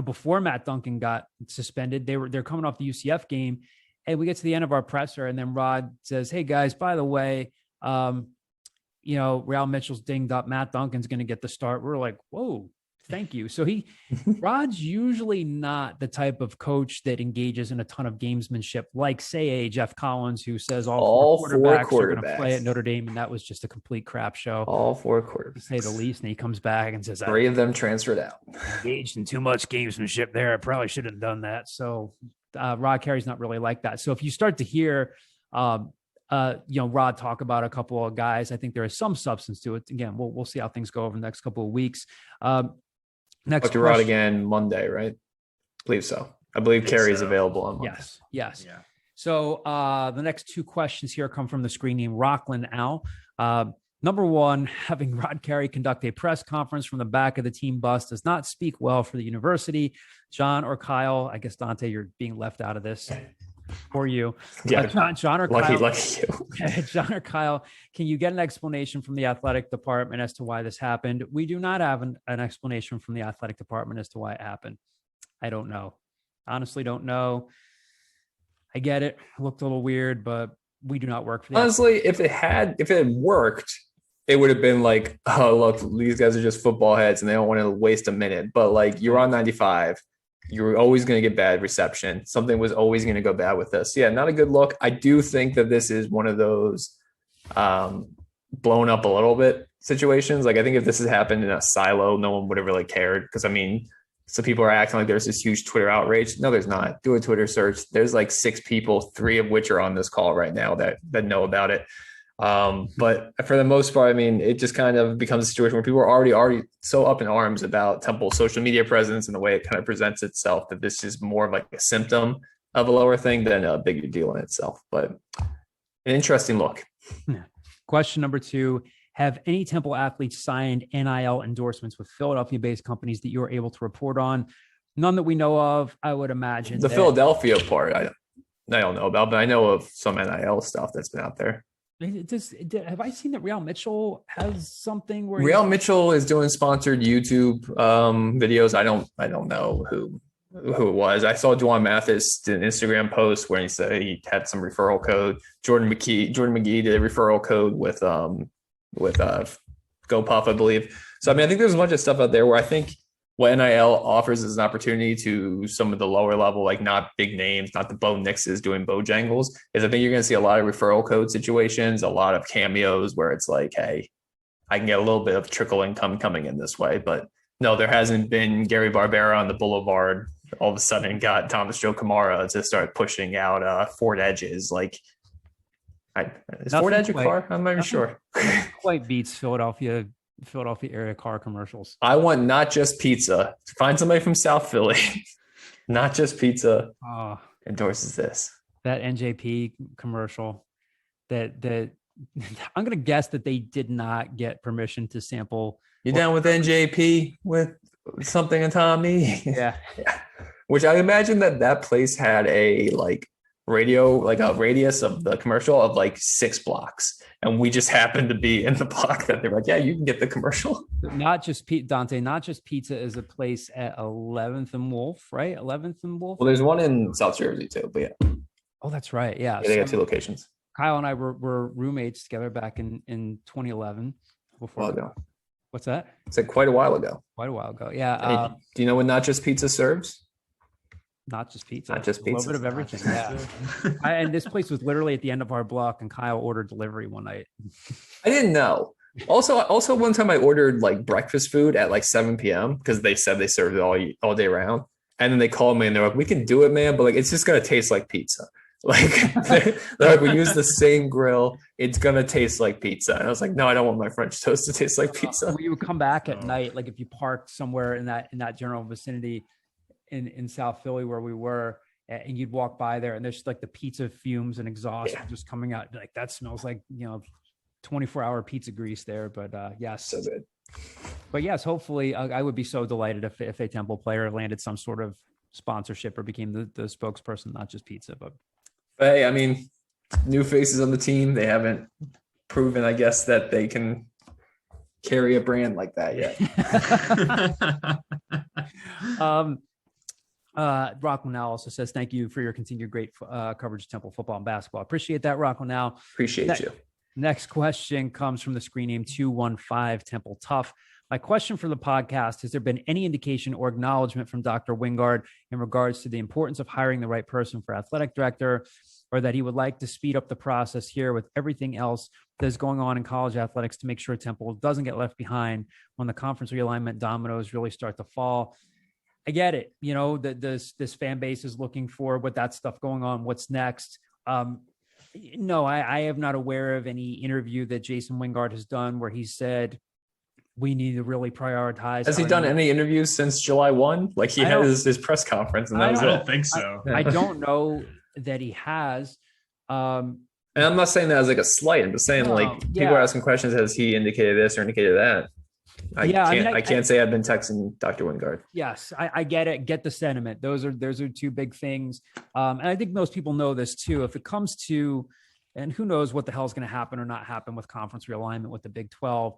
before Matt Duncan got suspended, they're coming off the UCF game and we get to the end of our presser and then Rod says, "Hey guys, by the way, Real Mitchell's dinged up. Matt Duncan's going to get the start." We're like, whoa, thank you. So Rod's usually not the type of coach that engages in a ton of gamesmanship, like say a Jeff Collins, who says all four quarterbacks are going to play at Notre Dame. And that was just a complete crap show. All 4 quarterbacks, to say the least. And he comes back and says, 3 of them transferred out. Engaged in too much gamesmanship there. I probably shouldn't have done that. So Rod Carey's not really like that. So if you start to hear, Rod talk about a couple of guys, I think there is some substance to it. Again, we'll see how things go over the next couple of weeks. Next to Rod again Monday, right? I believe so. I believe Carey's available on Monday. Yes. Yeah. So the next 2 questions here come from the screen named Rockland Al. Number 1, having Rod Carey conduct a press conference from the back of the team bus does not speak well for the university. John or Kyle, I guess Dante, you're being left out of this. For you. Yeah. John or Lucky Kyle. you. John or Kyle, can you get an explanation from the athletic department as to why this happened? We do not have an explanation from the athletic department as to why it happened. I don't know. Honestly, don't know. I get it. It looked a little weird, but we do not work for the Honestly, if it had worked, it would have been like, oh, look, these guys are just football heads and they don't want to waste a minute. But like you're on 95. You were always going to get bad reception. Something was always going to go bad with this. Yeah, not a good look. I do think that this is one of those blown up a little bit situations. Like I think if this had happened in a silo, no one would have really cared. Because some people are acting like there's this huge Twitter outrage. No, there's not. Do a Twitter search. There's like 6 people, 3 of which are on this call right now that know about it. But for the most part, I mean, it just kind of becomes a situation where people are already so up in arms about Temple's social media presence and the way it kind of presents itself that this is more of like a symptom of a lower thing than a bigger deal in itself. But an interesting look. Question number 2. Have any Temple athletes signed NIL endorsements with Philadelphia-based companies that you were able to report on? None that we know of. I would imagine The Philadelphia part, I don't know about, but I know of some NIL stuff that's been out there. Have I seen that Real Mitchell has something where Real Mitchell is doing sponsored YouTube videos. I don't know who it was. I saw D'wan Mathis did an Instagram post where he said he had some referral code. Jordan McGee did a referral code with GoPuff, I believe. So I mean, I think there's a bunch of stuff out there where I think what NIL offers is an opportunity to some of the lower level, like not big names, not the Bo Nixes doing Bojangles, is I think you're going to see a lot of referral code situations, a lot of cameos where it's like, hey, I can get a little bit of trickle income coming in this way. But no, there hasn't been Gary Barbera on the Boulevard all of a sudden got Thomas Joe Kamara to start pushing out Ford Edges. Like, is Ford Edge a car? I'm not even sure. Quite beats Philadelphia area car commercials. I want not just pizza. Find somebody from South Philly. Not just pizza endorses this. That NJP commercial that I'm going to guess that they did not get permission to sample. You down with NJP with something in Tommy? Yeah. Which I imagine that place had a a radius of the commercial of like 6 blocks. And we just happened to be in the block that they're like, yeah, you can get the commercial. Not just Dante, not just pizza is a place at 11th and Wolf, right? 11th and Wolf. Well, there's one in South Jersey too, but yeah. Oh, that's right. Yeah. They got 2 locations. Kyle and I were roommates together back in 2011. Before ago. What's that? It's like quite a while ago. Yeah. Do you know what Not Just Pizza serves? Not just pizza. Not just pizza. A little bit of everything. Yeah. And this place was literally at the end of our block, and Kyle ordered delivery one night. I didn't know. Also one time I ordered like breakfast food at like 7 p.m. because they said they served it all day round. And then they called me and they're like, we can do it, man, but like it's just gonna taste like pizza. Like they're like, we use the same grill. It's gonna taste like pizza. And I was like, no, I don't want my French toast to taste like pizza. We would come back at night, like if you parked somewhere in that general vicinity in South Philly where we were, and you'd walk by there and there's like the pizza fumes and exhaust just coming out. Like that smells like, 24-hour pizza grease there. But yes. So good. But yes, hopefully I would be so delighted if a Temple player landed some sort of sponsorship or became the spokesperson, not just pizza. But hey, I mean, new faces on the team. They haven't proven, I guess, that they can carry a brand like that yet. Rockwell Now also says, thank you for your continued great coverage of Temple football and basketball. Appreciate that, Rockwell Now. Appreciate you. Next question comes from the screen name 215 Temple Tough. My question for the podcast, has there been any indication or acknowledgement from Dr. Wingard in regards to the importance of hiring the right person for athletic director, or that he would like to speed up the process here with everything else that is going on in college athletics to make sure Temple doesn't get left behind when the conference realignment dominoes really start to fall? I get it. This fan base is looking for with that stuff going on. What's next? No, I am not aware of any interview that Jason Wingard has done where he said we need to really prioritize. Has he done any interviews since July 1? Like he had his press conference, and that was I don't think so. I don't know that he has. And I'm not saying that as like a slight. I'm just saying people are asking questions. Has he indicated this or indicated that? I can't say I've been texting Dr. Wingard. Yes, I get it. Get the sentiment. Those are 2 big things. And I think most people know this too. If it comes to, and who knows what the hell is going to happen or not happen with conference realignment with the Big 12.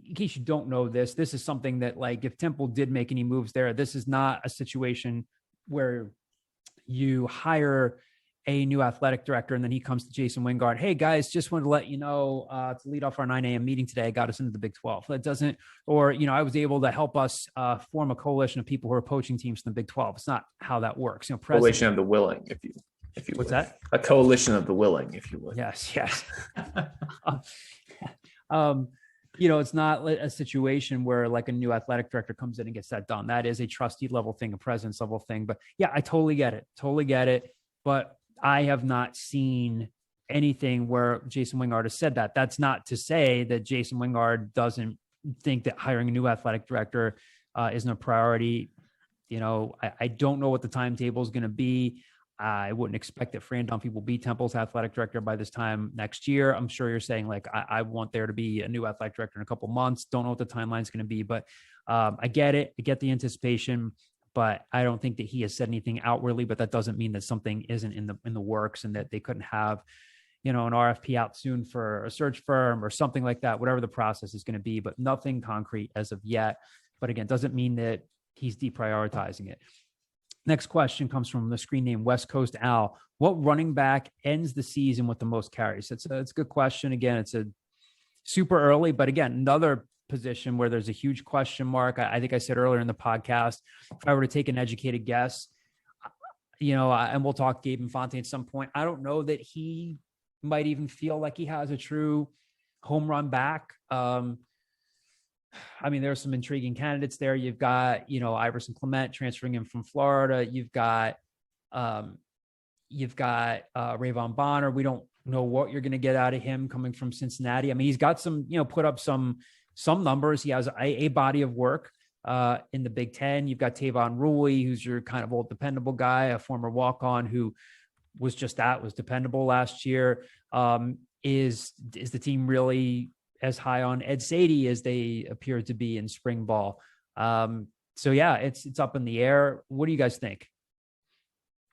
In case you don't know this is something that, like, if Temple did make any moves there, this is not a situation where you hire a new athletic director and then he comes to Jason Wingard, hey guys, just wanted to let you know to lead off our 9 a.m. meeting today, I got us into the Big 12. That doesn't, or I was able to help us form a coalition of people who are poaching teams in the Big 12. It's not how that works. Coalition of the willing, if you what's would. that? A coalition of the willing, if you would. Yes. It's not a situation where like a new athletic director comes in and gets that done. That is a trustee level thing, a president's level thing. But yeah, I totally get it. But I have not seen anything where Jason Wingard has said that. That's not to say that Jason Wingard doesn't think that hiring a new athletic director isn't a priority. I don't know what the timetable is going to be. I wouldn't expect that Fran Dunphy will be Temple's athletic director by this time next year. I'm sure you're saying like, I want there to be a new athletic director in a couple months. Don't know what the timeline is going to be, but I get it. I get the anticipation, but I don't think that he has said anything outwardly, but that doesn't mean that something isn't in the works and that they couldn't have, an RFP out soon for a search firm or something like that, whatever the process is going to be, but nothing concrete as of yet. But again, doesn't mean that he's deprioritizing it. Next question comes from the screen name West Coast Al. What running back ends the season with the most carries? It's a good question. Again, it's a super early, but again, another position where there's a huge question mark. I think I said earlier in the podcast, if I were to take an educated guess, and we'll talk Gabe Infante at some point, I don't know that he might even feel like he has a true home run back. There's some intriguing candidates there. You've got, Iverson Clement transferring in from Florida. You've got Rayvon Bonner. We don't know what you're going to get out of him coming from Cincinnati. He's got some, put up some numbers. He has a body of work in the Big Ten. You've got Tavon Ruley, who's your kind of old dependable guy, a former walk-on who was dependable last year. Is the team really as high on Ed Sadie as they appear to be in spring ball? It's up in the air. What do you guys think?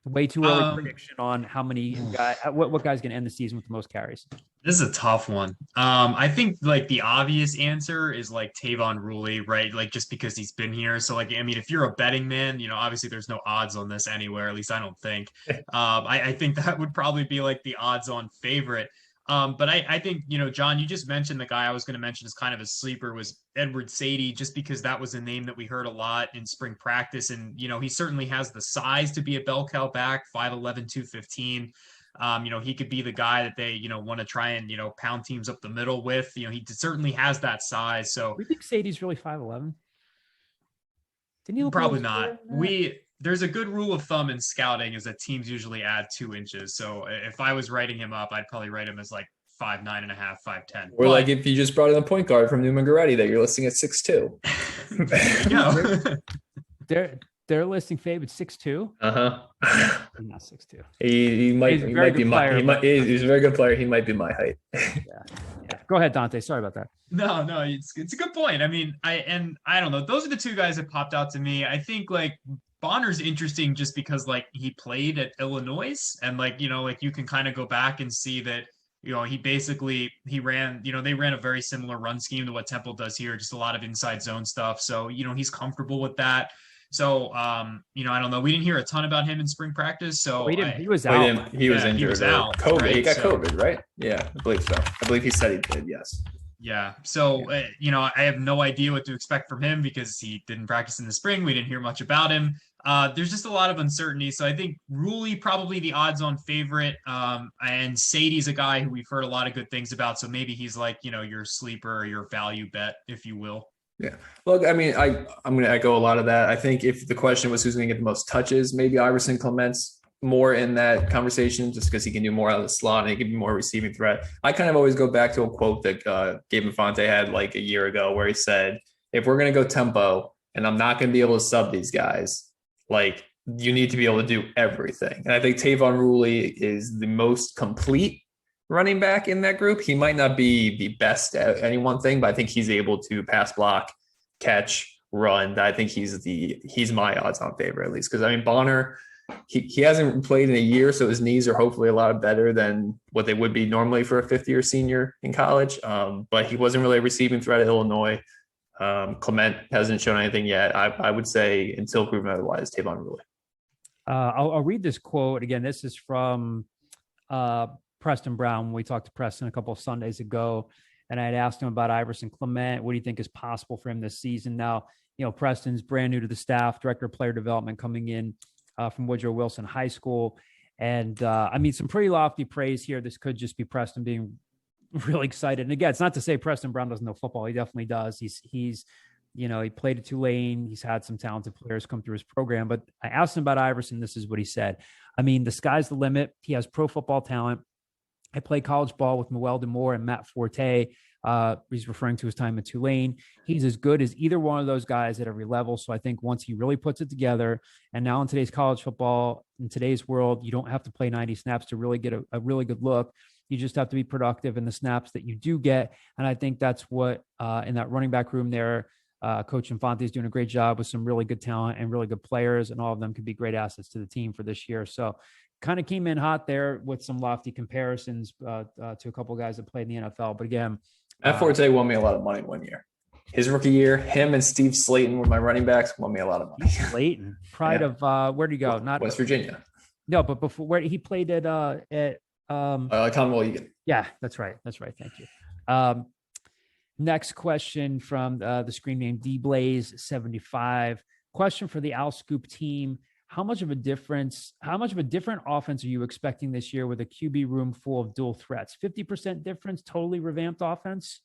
Way too early prediction on how many guys, what guy's going to end the season with the most carries? This is a tough one. I think like the obvious answer is like Tavon Ruley, right? Like just because he's been here. So like, if you're a betting man, obviously there's no odds on this anywhere. At least I don't think. I think that would probably be like the odds on favorite. But I think, John, you just mentioned the guy I was going to mention as kind of a sleeper was Edward Sadie, just because that was a name that we heard a lot in spring practice. And, he certainly has the size to be a bell cow back, 5'11", 215. He could be the guy that they, want to try and, pound teams up the middle with. He certainly has that size. So we think Sadie's really 5'11"? Didn't he look probably not. There's a good rule of thumb in scouting is that teams usually add 2 inches. So if I was writing him up, I'd probably write him as like 5'9.5", 5'10". Or like if you just brought in a point guard from Newman Goretti that you're listing at 6'2". There you go. They're listing Fabe at 6'2". He's not 6'2". He might be my. He's a very good player. He might be my height. Yeah. Go ahead, Dante. Sorry about that. No, it's a good point. I don't know. Those are the two guys that popped out to me. I think like Bonner's interesting just because like he played at Illinois and like, you can kind of go back and see that, he ran, they ran a very similar run scheme to what Temple does here, just a lot of inside zone stuff. So, he's comfortable with that. So, I don't know. We didn't hear a ton about him in spring practice. So he was out. He was injured. He was out. COVID. Right? He got COVID, right? Yeah, I believe so. I believe he said he did. Yes. Yeah. So, I have no idea what to expect from him because he didn't practice in the spring. We didn't hear much about him. There's just a lot of uncertainty. So I think Ruley probably the odds on favorite. And Sadie's a guy who we've heard a lot of good things about. So maybe he's like, your sleeper or your value bet, if you will. Yeah. Look, I'm going to echo a lot of that. I think if the question was who's going to get the most touches, maybe Iverson Clement's more in that conversation just because he can do more out of the slot and he can be more receiving threat. I kind of always go back to a quote that Gabe Infante had like a year ago where he said, if we're going to go tempo and I'm not going to be able to sub these guys, like you need to be able to do everything. And I think Tavon Ruley is the most complete running back in that group. He might not be the best at any one thing, but I think he's able to pass, block, catch, run. I think he's my odds on favorite at least. Because Bonner, he hasn't played in a year, so his knees are hopefully a lot better than what they would be normally for a fifth-year senior in college. But he wasn't really a receiving threat at Illinois. Clement hasn't shown anything yet. I would say until proven otherwise, Tavon Ruley. I'll read this quote again. This is from Preston Brown when we talked to Preston a couple of Sundays ago, and I had asked him about Iverson Clement. What do you think is possible for him this season? Now, Preston's brand new to the staff, director of player development, coming in from Woodrow Wilson High School, and some pretty lofty praise here. This could just be Preston being really excited. And again, it's not to say Preston Brown doesn't know football. He definitely does. He's he played at Tulane. He's had some talented players come through his program. But I asked him about Iverson. This is what he said. The sky's the limit. He has pro football talent. I played college ball with Moel DeMore and Matt Forte. He's referring to his time in Tulane. He's as good as either one of those guys at every level. So I think once he really puts it together, and now in today's college football, in today's world, you don't have to play 90 snaps to really get a really good look. You just have to be productive in the snaps that you do get. And I think that's what in that running back room there, Coach Infante is doing a great job with some really good talent and really good players, and all of them could be great assets to the team for this year. So kind of came in hot there with some lofty comparisons to a couple of guys that played in the NFL. But again, Matt Forte won me a lot of money one year. His rookie year, him and Steve Slayton were my running backs, won me a lot of money. Slayton, pride of where did he go? Not West Virginia. No, but before where he played at Conwell Egan. Yeah, that's right. Thank you. Next question from the screen name DBlaze75. Question for the Owl Scoop team. How much of a different offense are you expecting this year with a QB room full of dual threats? 50% difference, totally revamped offense?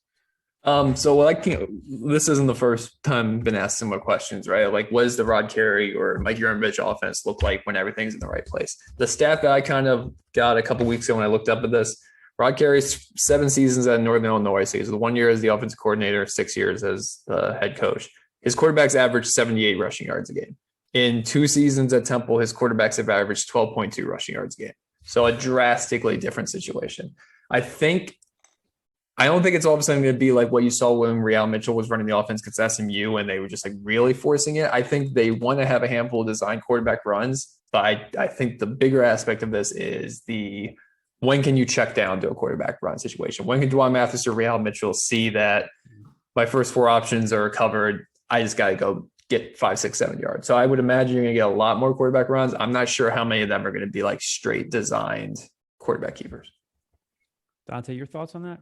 This isn't the first time I've been asked similar questions, right? Like, what does the Rod Carey or Mike Yurmich offense look like when everything's in the right place? The stat that I kind of got a couple weeks ago when I looked up at this, Rod Carey's 7 seasons at Northern Illinois. So he's 1 year as the offensive coordinator, 6 years as the head coach. His quarterbacks averaged 78 rushing yards a game. In 2 seasons at Temple, his quarterbacks have averaged 12.2 rushing yards a game. So a drastically different situation. I don't think it's all of a sudden going to be like what you saw when Real Mitchell was running the offense against SMU and they were just like really forcing it. I think they want to have a handful of design quarterback runs, but I think the bigger aspect of this is when can you check down to a quarterback run situation? When can D'wan Mathis or Real Mitchell see that my first 4 options are covered? I just got to go get 5, 6, 7 yards. So I would imagine you're going to get a lot more quarterback runs. I'm not sure how many of them are going to be like straight designed quarterback keepers. Dante, your thoughts on that?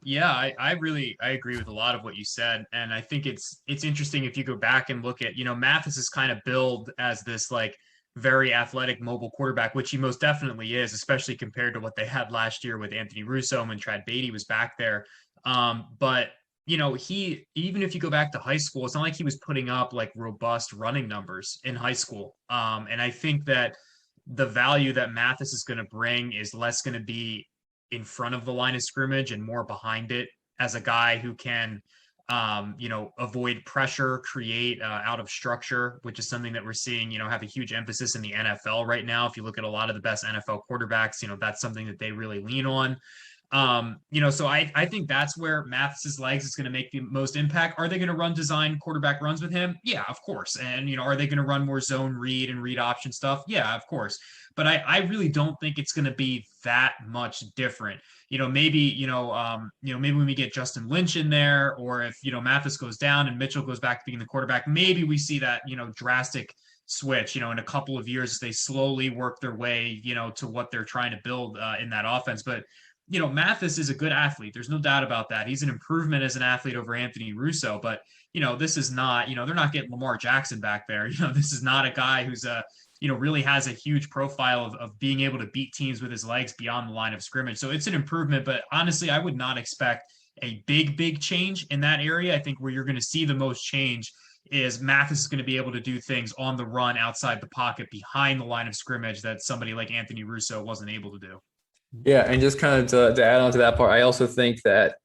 Yeah, I agree with a lot of what you said. And I think it's interesting if you go back and look at, Mathis is kind of billed as this like very athletic mobile quarterback, which he most definitely is, especially compared to what they had last year with Anthony Russo when Trad Beatty was back there. But he, even if you go back to high school, it's not like he was putting up like robust running numbers in high school. And I think that the value that Mathis is going to bring is less going to be in front of the line of scrimmage and more behind it as a guy who can, avoid pressure, create out of structure, which is something that we're seeing, have a huge emphasis in the NFL right now. If you look at a lot of the best NFL quarterbacks, that's something that they really lean on. So I think that's where Mathis's legs is going to make the most impact. Are they going to run design quarterback runs with him? Yeah, of course. And, are they going to run more zone read and read option stuff? Yeah, of course. But I really don't think it's going to be that much different. Maybe when we get Justin Lynch in there, or if, Mathis goes down and Mitchell goes back to being the quarterback, maybe we see that, drastic switch, in a couple of years, they slowly work their way, to what they're trying to build in that offense. But Mathis is a good athlete. There's no doubt about that. He's an improvement as an athlete over Anthony Russo, but, this is not, they're not getting Lamar Jackson back there. This is not a guy who's really has a huge profile of being able to beat teams with his legs beyond the line of scrimmage. So it's an improvement, but honestly, I would not expect a big change in that area. I think where you're going to see the most change is Mathis is going to be able to do things on the run outside the pocket behind the line of scrimmage that somebody like Anthony Russo wasn't able to do. Yeah, and just kind of to add on to that part, I also think that,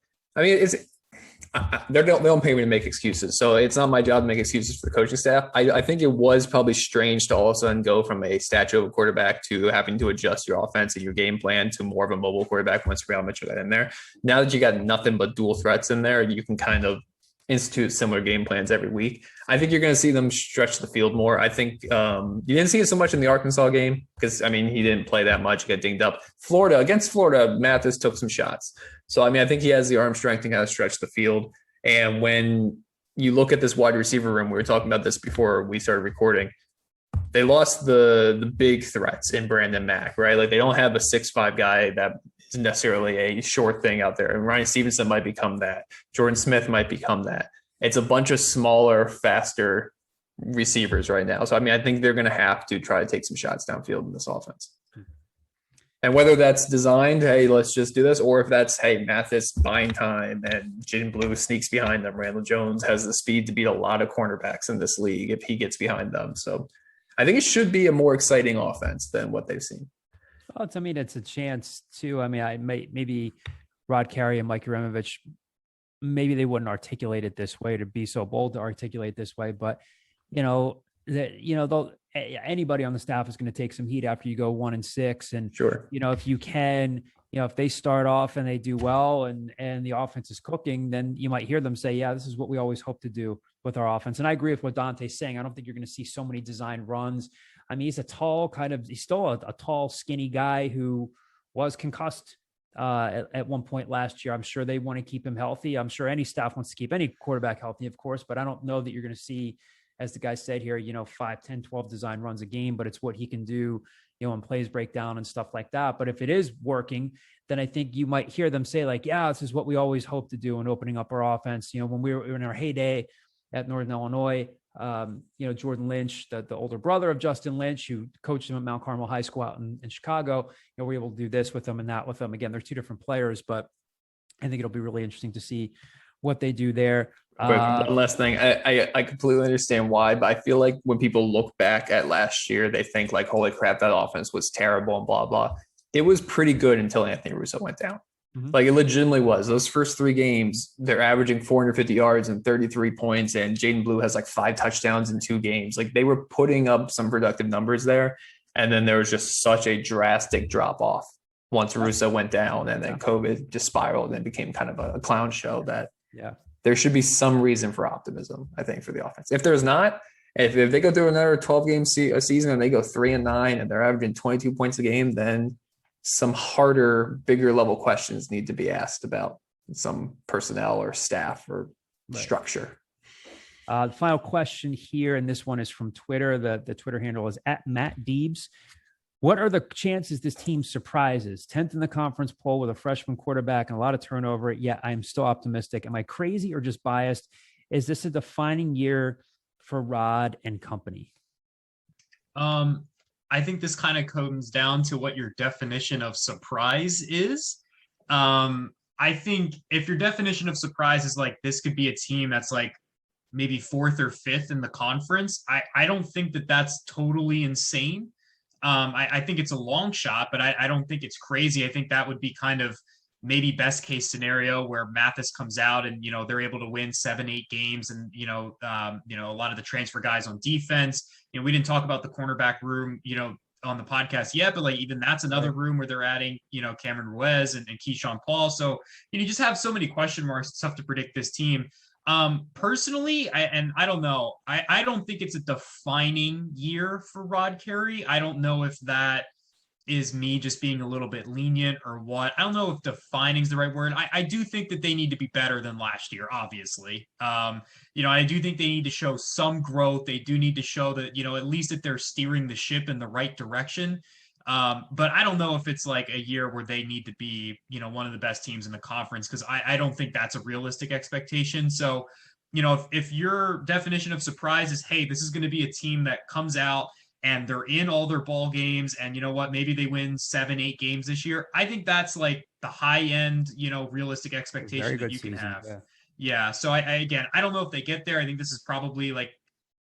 they don't pay me to make excuses, so it's not my job to make excuses for the coaching staff. I think it was probably strange to all of a sudden go from a statue of a quarterback to having to adjust your offense and your game plan to more of a mobile quarterback once Real Mitchell got in there. Now that you got nothing but dual threats in there, you can kind of institute similar game plans every week. I think you're going to see them stretch the field more. I think you didn't see it so much in the Arkansas game because, he didn't play that much. He got dinged up. Against Florida, Mathis took some shots. So, I think he has the arm strength and how to stretch the field. And when you look at this wide receiver room, we were talking about this before we started recording, they lost the big threats in Brandon Mack, right? Like they don't have a 6'5" guy that is necessarily a short thing out there. And Ryan Stevenson might become that. Jordan Smith might become that. It's a bunch of smaller, faster receivers right now. So, I think they're going to have to try to take some shots downfield in this offense. And whether that's designed, hey, let's just do this, or if that's, hey, Mathis buying time and Jadan Blue sneaks behind them. Randall Jones has the speed to beat a lot of cornerbacks in this league if he gets behind them. So I think it should be a more exciting offense than what they've seen. Well, I mean, it's a chance too. I mean, maybe Rod Carey and Mike Yuremovich, maybe they wouldn't articulate it this way, to be so bold to articulate this way, but anybody on the staff is going to take some heat after you go 1-6. And, Sure. if you can, if they start off and they do well and the offense is cooking, then you might hear them say, yeah, this is what we always hope to do with our offense. And I agree with what Dante's saying. I don't think you're going to see so many design runs. I mean, he's still a tall, skinny guy who was concussed at one point last year. I'm sure they want to keep him healthy. I'm sure any staff wants to keep any quarterback healthy, of course, but I don't know that you're going to see, as the guy said here, 5, 10, 12 design runs a game, but it's what he can do, when plays break down and stuff like that. But if it is working, then I think you might hear them say like, yeah, this is what we always hope to do in opening up our offense. When we were in our heyday at Northern Illinois, Jordan Lynch, the older brother of Justin Lynch, who coached him at Mount Carmel High School out in Chicago, we're able to do this with them and that with them. Again, they're two different players, but I think it'll be really interesting to see what they do there. One last thing. I completely understand why, but I feel like when people look back at last year, they think like, holy crap, that offense was terrible and blah, blah. It was pretty good until Anthony Russo went down. Mm-hmm. Like, it legitimately was. Those first 3 games, they're averaging 450 yards and 33 points, and Jadan Blue has like 5 touchdowns in 2 games. Like, they were putting up some productive numbers there, and then there was just such a drastic drop off once Russo went down, and then COVID just spiraled and became kind of a clown show that there should be some reason for optimism, I think, for the offense. If there's not, if they go through another 12-game season and they go 3-9 and they're averaging 22 points a game, then some harder, bigger level questions need to be asked about some personnel or staff or structure. The final question here, and this one is from Twitter. The Twitter handle is @MattDeebs. What are the chances this team surprises? 10th in the conference poll with a freshman quarterback and a lot of turnover. Yet I'm still optimistic. Am I crazy or just biased? Is this a defining year for Rod and company? I think this kind of comes down to what your definition of surprise is. I think if your definition of surprise is like, this could be a team that's like maybe 4th or 5th in the conference, I don't think that that's totally insane. I think it's a long shot, but I don't think it's crazy. I think that would be kind of maybe best case scenario where Mathis comes out and, they're able to win 7-8 games and, a lot of the transfer guys on defense. We didn't talk about the cornerback room, on the podcast yet, but like even that's another room where they're adding, Cameron Ruiz and Keyshawn Paul. So you just have so many question marks. It's tough to predict this team. Personally, I don't know. I don't think it's a defining year for Rod Carey. I don't know if that is me just being a little bit lenient or what. I don't know if defining is the right word. I do think that they need to be better than last year, obviously. I do think they need to show some growth. They do need to show that, at least that they're steering the ship in the right direction. But I don't know if it's like a year where they need to be, one of the best teams in the conference, because I don't think that's a realistic expectation. So, if your definition of surprise is, hey, this is going to be a team that comes out and they're in all their ball games and maybe they win 7-8 games this year, I think that's like the high end, realistic expectation that you can have. Yeah. So I don't know if they get there. I think this is probably like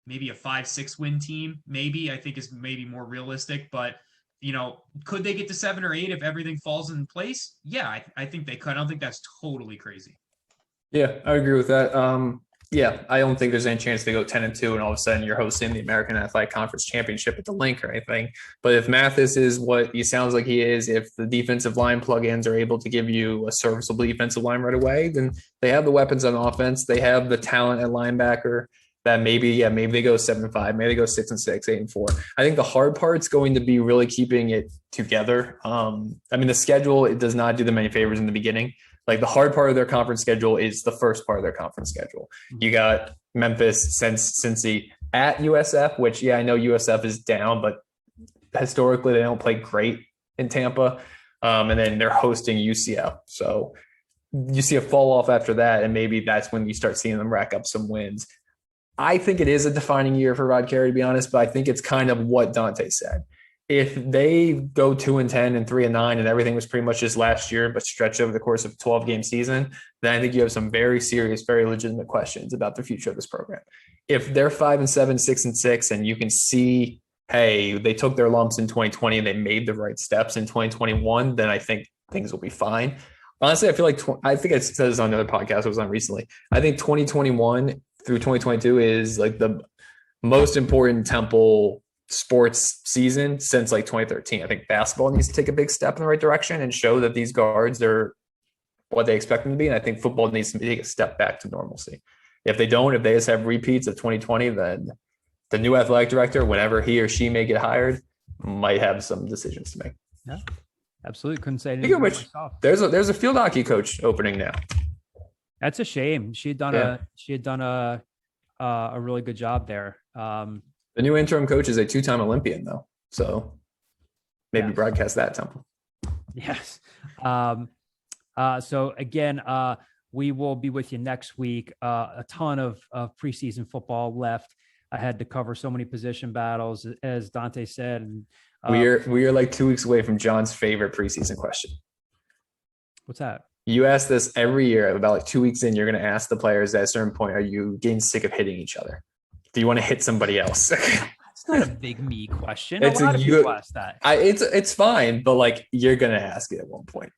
maybe a 5-6 win team. Maybe I think is maybe more realistic, but could they get to 7 or 8 if everything falls in place? Yeah, I think they could. I don't think that's totally crazy. Yeah, I agree with that. I don't think there's any chance they go 10-2 and all of a sudden you're hosting the American Athletic Conference Championship at the Link or anything. But if Mathis is what he sounds like he is, if the defensive line plugins are able to give you a serviceable defensive line right away, then they have the weapons on offense. They have the talent at linebacker that maybe they go 7-5, maybe they go 6-6, 8-4. I think the hard part's going to be really keeping it together. The schedule, it does not do them any favors in the beginning. Like, the hard part of their conference schedule is the first part of their conference schedule. You got Memphis, Cincy at USF, which, I know USF is down, but historically they don't play great in Tampa. And then they're hosting UCF. So you see a fall off after that, and maybe that's when you start seeing them rack up some wins. I think it is a defining year for Rod Carey, to be honest, but I think it's kind of what Dante said. If they go 2-10 and 3-9 and everything was pretty much just last year, but stretched over the course of a 12-game season, then I think you have some very serious, very legitimate questions about the future of this program. If they're 5-7, 6-6, and you can see hey, they took their lumps in 2020 and they made the right steps in 2021, then I think things will be fine. Honestly, I feel like I think I said this on another podcast I was on recently. I think 2021 through 2022 is like the most important Temple sports season since like 2013. I think basketball needs to take a big step in the right direction and show that these guards are what they expect them to be. And I think football needs to take a step back to normalcy. If they don't, if they just have repeats of 2020, then the new athletic director, whenever he or she may get hired, might have some decisions to make. Yeah, absolutely. Couldn't say anything. Speaking of which, there's a field hockey coach opening now. That's a shame. She had done a really good job there. The new interim coach is a 2-time Olympian, though, so maybe broadcast that, Temple. Yes. So again, we will be with you next week. A ton of preseason football left. I had to cover so many position battles, as Dante said. And, we are like 2 weeks away from John's favorite preseason question. What's that? You ask this every year. About like 2 weeks in, you're going to ask the players at a certain point, are you getting sick of hitting each other? Do you want to hit somebody else? That's not a big me question. It's a lot of people ask that. It's fine, but like you're going to ask it at one point.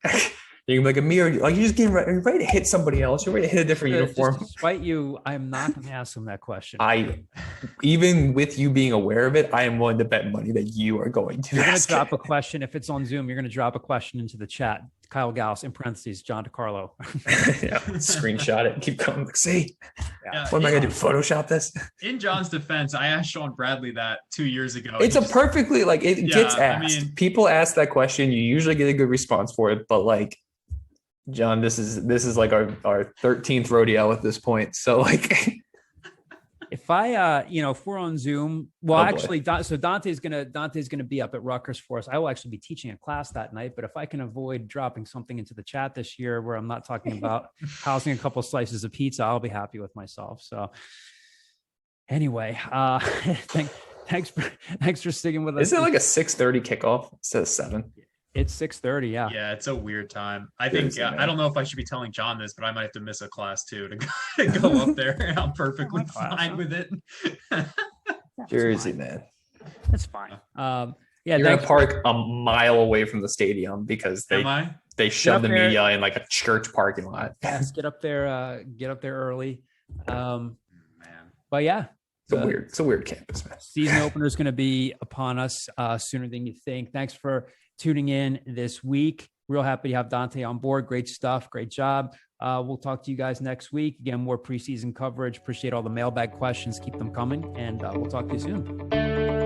You're gonna be like, Amir, like you're just getting ready, ready to hit somebody else. You're ready to hit a different uniform. Despite you, I'm not going to ask him that question. Even with you being aware of it, I am willing to bet money that you are going to. You're going to drop a question. If it's on Zoom, you're going to drop a question into the chat. Kyle Gauss, in parentheses, John DiCarlo. Yeah, screenshot it and keep going. Like, see, Yeah. what am I going to do? Photoshop this? In John's defense, I asked Sean Bradley that 2 years ago. It's perfectly like it gets asked. I mean, people ask that question. You usually get a good response for it, but like, John, this is like our 13th rodeo at this point. So like, if I if we're on Zoom, so Dante's gonna be up at Rutgers for us. I will actually be teaching a class that night. But if I can avoid dropping something into the chat this year where I'm not talking about housing a couple slices of pizza, I'll be happy with myself. So anyway, thanks for sticking with us. Isn't it like a 6:30 kickoff instead of 7? It's 6:30. Yeah. Yeah, it's a weird time. I think I don't know if I should be telling John this, but I might have to miss a class too to go up there. I'm perfectly fine with it. Jersey, man. That's fine. Yeah, you're gonna park a mile away from the stadium because they shove the media in like a church parking lot. Yes, get up there early. Man. But yeah. It's a weird campus, man. Season opener is going to be upon us sooner than you think. Thanks for tuning in this week. Real happy to have Dante on board. Great stuff. Great job. We'll talk to you guys next week. Again, more preseason coverage. Appreciate all the mailbag questions. Keep them coming, and we'll talk to you soon.